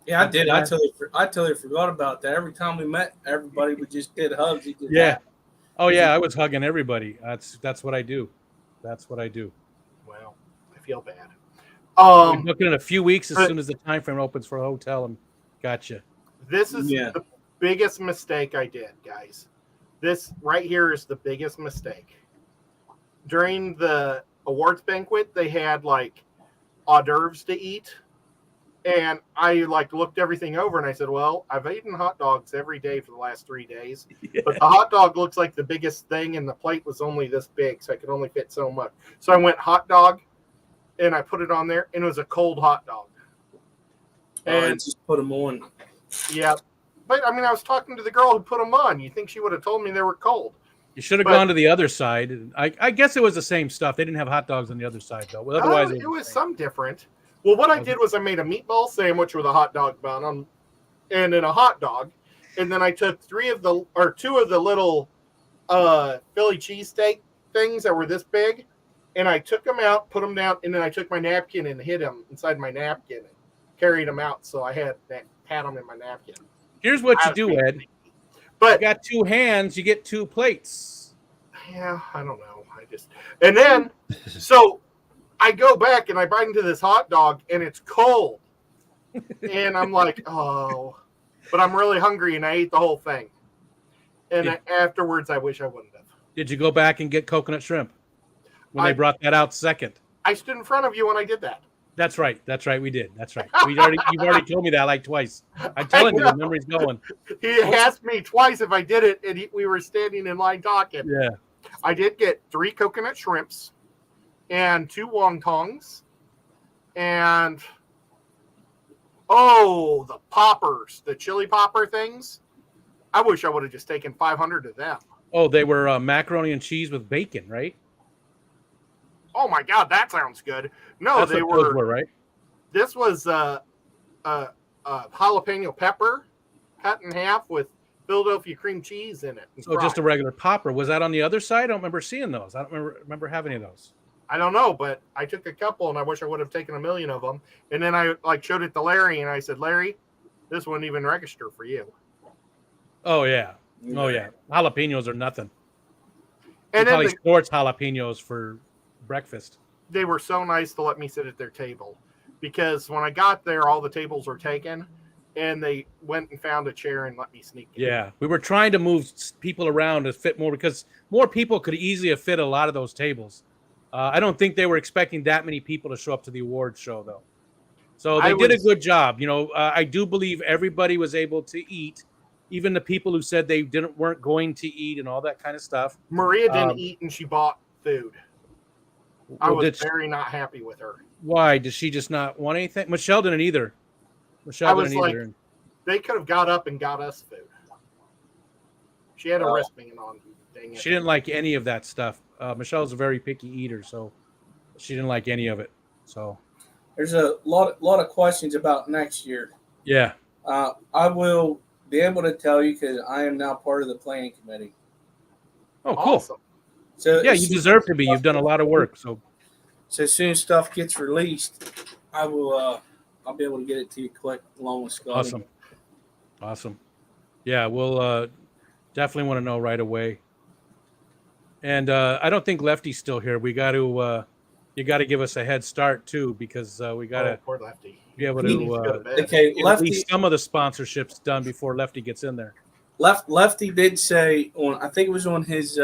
Yeah, I did. I totally forgot about that. Every time we met, everybody we just did hugs. He did Yeah. that. Oh yeah, I was hugging everybody. That's what I do. That's what I do. Well, I feel bad. We're looking in a few weeks as but- soon as the time frame opens for a hotel. And gotcha. This is Yeah. the biggest mistake I did, guys. This right here is the biggest mistake. During the awards banquet, they had like hors d'oeuvres to eat. And I looked everything over and I said, well, I've eaten hot dogs every day for the last 3 days. But the hot dog looks like the biggest thing and the plate was only this big, so I could only fit so much. So I went hot dog and I put it on there and it was a cold hot dog. And just put them on. Yeah. But I mean, I was talking to the girl who put them on. You think she would have told me they were cold? You should have But- gone to the other side. I guess it was the same stuff. They didn't have hot dogs on the other side though. Well, otherwise, It was some different. Well, what I did was I made a meatball sandwich with a hot dog bun on, and then a hot dog, and then I took two of the little Philly cheesesteak things that were this big, and I took them out, put them down, and then I took my napkin and hid them inside my napkin and carried them out, so I had them in my napkin. Here's what I you was do, being Ed. sneaky. You But got two hands, you get two plates. yeah, I don't know. And then so I go back and I bite into this hot dog and it's cold. And I'm like, oh, but I'm really hungry and I ate the whole thing. And afterwards, I wish I wouldn't have. Did you go back and get coconut shrimp when I- they brought that out second? I stood in front of you when I did that. That's right. We did. That's right. You've already told me that like twice. I'm telling you, the memory's going. He asked me twice if I did it, and we were standing in line talking. Yeah. I did get 3 coconut shrimps and 2 wontongs. And Oh, the poppers, the chili popper things. I wish I would have just taken 500 of them. Oh, they were macaroni and cheese with bacon, right? Oh my God, that sounds good. No, That's they what those were. right? This was jalapeno pepper cut in half with Philadelphia cream cheese in it. So just a regular popper. Was that on the other side? I don't remember seeing those. I don't remember having any of those. I don't know, but I took a couple, and I wish I would have taken a million of them. And then I showed it to Larry, and I said, Larry, this wouldn't even register for you. Oh yeah, oh yeah. Jalapenos are nothing. And He then probably snorts jalapenos for breakfast. they were so nice to let me sit at their table, because when I got there, all the tables were taken, and they went and found a chair and let me sneak in. Yeah, we were trying to move people around to fit more because more people could easily have fit a lot of those tables. I don't think they were expecting that many people to show up to the awards show, though. So they did a good job. You know, I do believe everybody was able to eat, even the people who said they weren't going to eat and all that kind of stuff. Maria didn't eat, and she bought food. I was very not happy with her. Why? Did she just not want anything? Michelle didn't either. They could have got up and got us food. She had a wristband on. Dang it. She didn't like any of that stuff. Michelle's a very picky eater, so she didn't like any of it. So there's a lot of questions about next year. Yeah. I will be able to tell you because I am now part of the planning committee. Oh, cool. Awesome. So yeah, you deserve to be. You've done a lot of work. So as soon as stuff gets released, I will. I'll be able to get it to you quick, along with Scotty. Awesome. Yeah, we'll definitely want to know right away. And I don't think Lefty's still here. We got to. You got to give us a head start too, because we got to poor Lefty. Be able to okay, get Lefty, at least some of the sponsorships done before Lefty gets in there. Lefty did say on, I think it was on his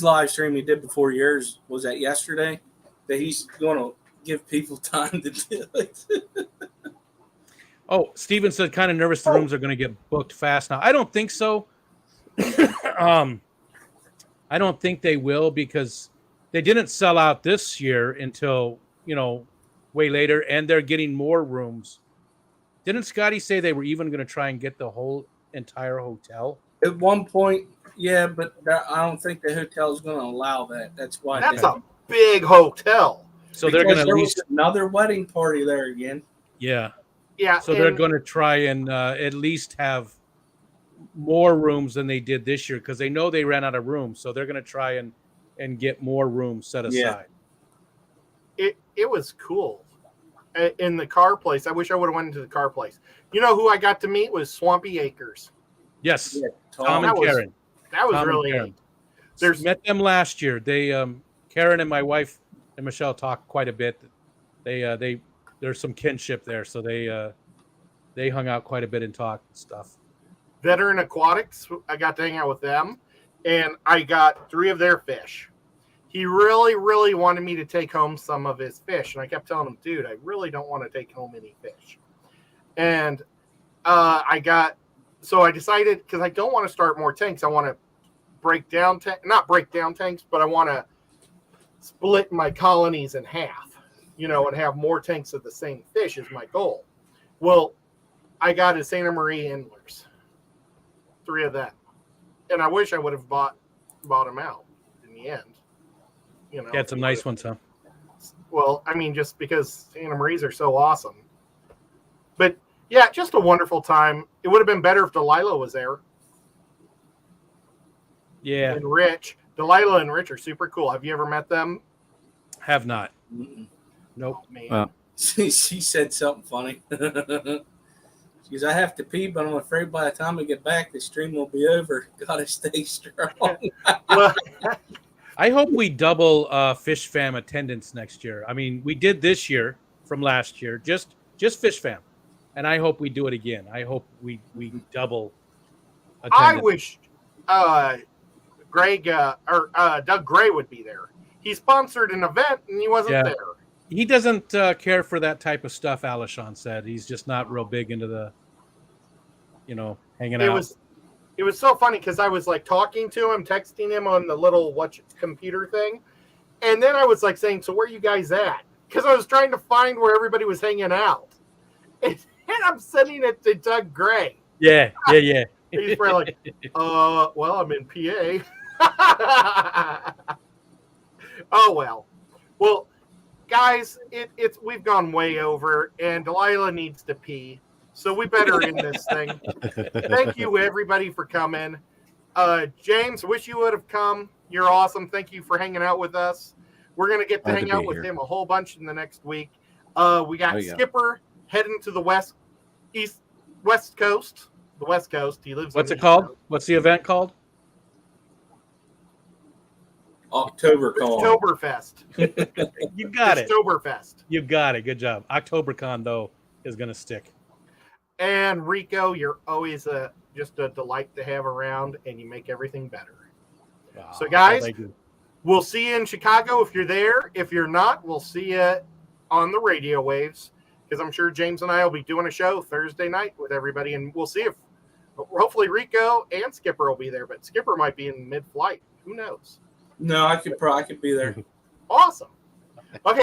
live stream he did before yours, was that yesterday, that he's going to give people time to do it. Oh, Steven said kind of nervous the rooms are going to get booked fast now. I don't think so. I don't think they will because they didn't sell out this year until, way later, and they're getting more rooms. Didn't Scotty say they were even going to try and get the whole entire hotel? At one point, yeah, but I don't think the hotel is going to allow that. That's why. That's a big hotel. So they're going to at least another wedding party there again. Yeah. Yeah. So they're going to try and at least have more rooms than they did this year because they know they ran out of room. So they're going to try and get more rooms set aside. It was cool. In the car place, I wish I would have went into the car place. You know who I got to meet was Swampy Acres. Yes, yeah, Tom and Karen. That was really neat. Met them last year. They, Karen and my wife and Michelle talked quite a bit. There's some kinship there, so they hung out quite a bit and talked and stuff. Veteran Aquatics, I got to hang out with them, and I got 3 of their fish. He really, really wanted me to take home some of his fish. And I kept telling him, dude, I really don't want to take home any fish. And so I decided, because I don't want to start more tanks. I want to not break down tanks, but I want to split my colonies in half, and have more tanks of the same fish is my goal. Well, I got his Santa Maria Endlers, 3 of them. And I wish I would have bought them out in the end. Had some nice ones, huh? Well, I mean, just because Santa Marias are so awesome. But yeah, just a wonderful time. It would have been better if Delilah was there. Yeah. And Rich. Delilah and Rich are super cool. Have you ever met them? Have not. Mm-mm. Nope. Oh, man. Well, She said something funny. She goes, I have to pee, but I'm afraid by the time we get back, the stream will be over. Gotta stay strong. Well, I hope we double Fish Fam attendance next year. I mean, we did this year from last year, just Fish Fam, and I hope we do it again. I hope we double attendance. I wish Greg or Doug Gray would be there. He sponsored an event and he wasn't there. He doesn't care for that type of stuff. Alishon said he's just not real big into the, hanging out. It was so funny because I was like talking to him, texting him on the little computer thing. And then I was like saying, so where are you guys at? because I was trying to find where everybody was hanging out. And I'm sending it to Doug Gray. Yeah. He's probably like, well, I'm in PA. Oh, well. Well, guys, we've gone way over, and Delilah needs to pee. So we better end this thing. Thank you, everybody, for coming. James, wish you would have come. You're awesome. Thank you for hanging out with us. We're going to get to hang out with him a whole bunch in the next week. We got Skipper heading to the west coast. The West Coast. He lives. What's it called? Coast. What's the event called? Oktoberfest. You got it. Oktoberfest. You got it. Good job. Oktobercon, though, is going to stick. And Rico, you're always just a delight to have around, and you make everything better. Wow. So, guys, we'll see you in Chicago if you're there. If you're not, we'll see you on the radio waves, because I'm sure James and I will be doing a show Thursday night with everybody, and we'll see if hopefully Rico and Skipper will be there, but Skipper might be in mid-flight. Who knows? No, I could be there. Awesome. Okay.